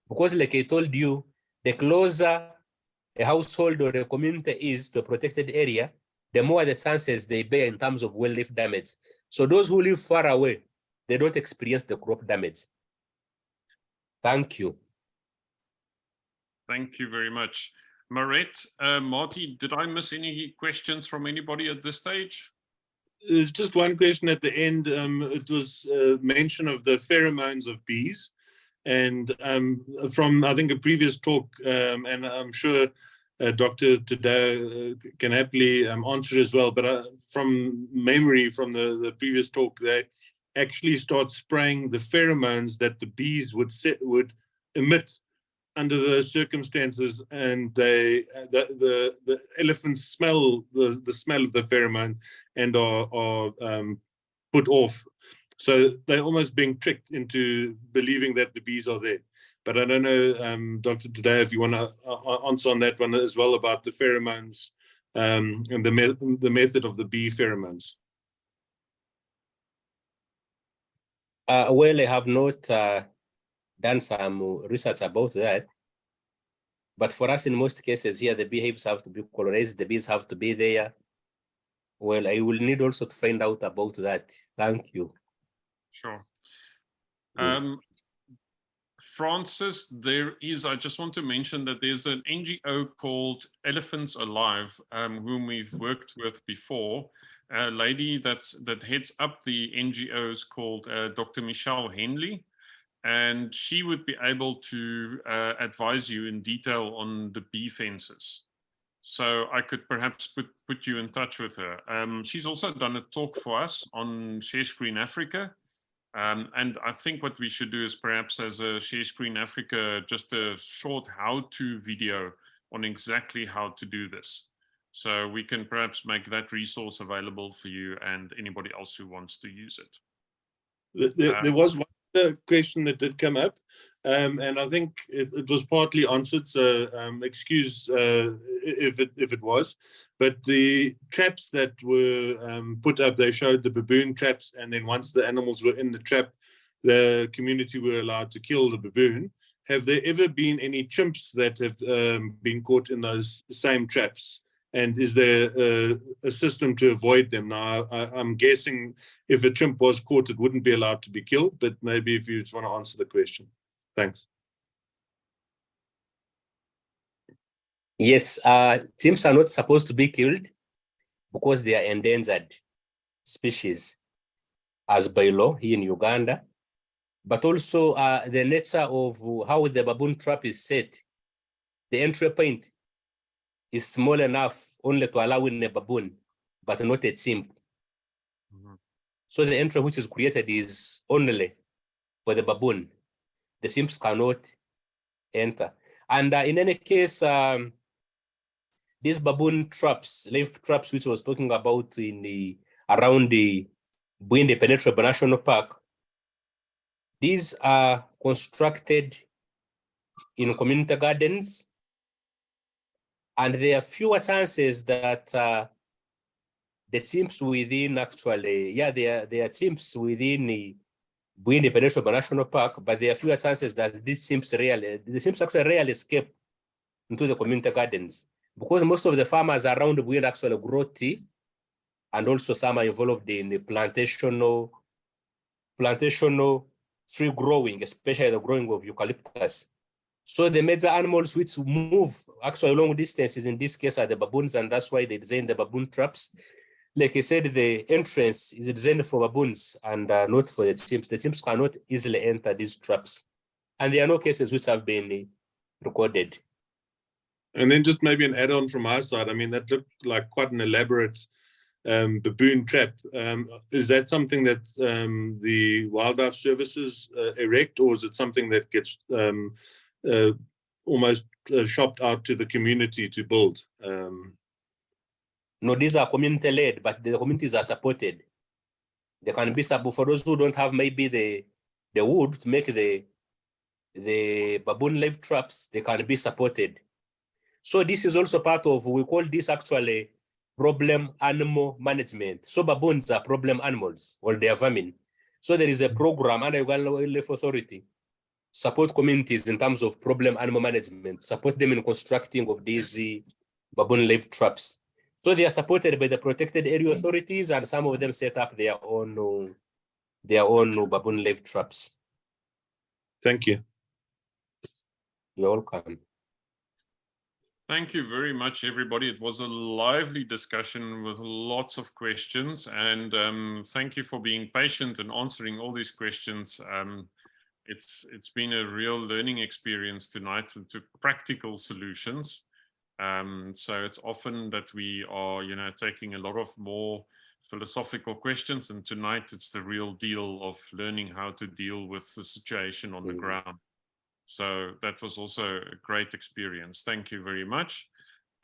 Because like I told you, the closer a household or a community is to a protected area, the more the chances they bear in terms of wildlife damage. So those who live far away, they don't experience the crop damage. Thank you. Thank you very much. Maret, Marty, did I miss any questions from anybody at this stage? There's just one question at the end. It was mention of the pheromones of bees. And from, I think, a previous talk, and I'm sure Dr. Taddeo can happily answer as well. But from memory from the previous talk, they actually start spraying the pheromones that the bees would emit under those circumstances, and the elephants smell the smell of the pheromone and are put off. So they're almost being tricked into believing that the bees are there. But I don't know, Dr. Taddeo, if you want to answer on that one as well about the pheromones and the method of the bee pheromones. Well, I have not done some research about that. But for us, in most cases here, the beehives have to be colonized, the bees have to be there. Well, I will need also to find out about that. Thank you. Sure. Mm. Francis, I just want to mention that there's an NGO called Elephants Alive, whom we've worked with before. A lady that heads up the NGO is called Dr. Michelle Henley, and she would be able to advise you in detail on the bee fences. So I could perhaps put you in touch with her. She's also done a talk for us on Share Screen Africa. And I think what we should do is perhaps as a Share Screen Africa, just a short how-to video on exactly how to do this. So we can perhaps make that resource available for you and anybody else who wants to use it. There was one question that did come up, and I think it was partly answered, so excuse if it was, but the traps that were put up, they showed the baboon traps, and then once the animals were in the trap, the community were allowed to kill the baboon. Have there ever been any chimps that have been caught in those same traps? And is there a system to avoid them? Now, I'm guessing if a chimp was caught, it wouldn't be allowed to be killed, but maybe if you just want to answer the question. Thanks. Yes, chimps are not supposed to be killed because they are endangered species as by law here in Uganda. But also the nature of how the baboon trap is set, the entry point is small enough only to allow in a baboon, but not a chimp. Mm-hmm. So the entry which is created is only for the baboon. The chimps cannot enter. And in any case, these baboon traps, live traps, which I was talking about around the Bwindi Impenetrable National Park, these are constructed in community gardens, and there are fewer chances that the chimps within actually, there are chimps within the Bwindi Impenetrable National Park, but there are fewer chances that the chimps actually rarely escape into the community gardens, because most of the farmers around Bwindi actually grow tea, and also some are involved in the plantational tree growing, especially the growing of eucalyptus. So the major animals which move actually long distances in this case are the baboons, and that's why they designed the baboon traps. Like I said, the entrance is designed for baboons and not for the chimps. The chimps cannot easily enter these traps, and there are no cases which have been recorded. And then just maybe an add-on from our side. I mean, that looked like quite an elaborate baboon trap. Is that something that the wildlife services erect, or is it something that gets almost shopped out to the community to build? No, these are community-led, but the communities are supported. They can be supported for those who don't have maybe the wood to make the baboon live traps. They can be supported. So this is also part of, we call this actually problem animal management. So baboons are problem animals, or they are vermin. So there is a program under Uganda Wildlife Authority, support communities in terms of problem animal management, support them in constructing of these baboon live traps. So they are supported by the protected area authorities, and some of them set up their own baboon live traps. Thank you. You're welcome. Thank you very much, everybody. It was a lively discussion with lots of questions, and thank you for being patient and answering all these questions. It's been a real learning experience tonight into practical solutions. So it's often that we are, taking a lot of more philosophical questions, and tonight it's the real deal of learning how to deal with the situation on the ground. So that was also a great experience. Thank you very much.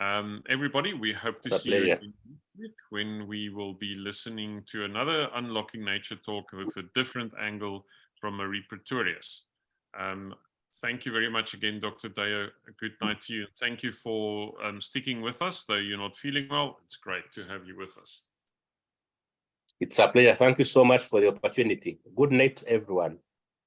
Everybody, we hope to see you next week when we will be listening to another Unlocking Nature talk with a different angle from Marie Pretorius. Thank you very much again, Dr. Taddeo. A good night to you. Thank you for sticking with us, though you're not feeling well. It's great to have you with us. It's a pleasure. Thank you so much for the opportunity. Good night, everyone.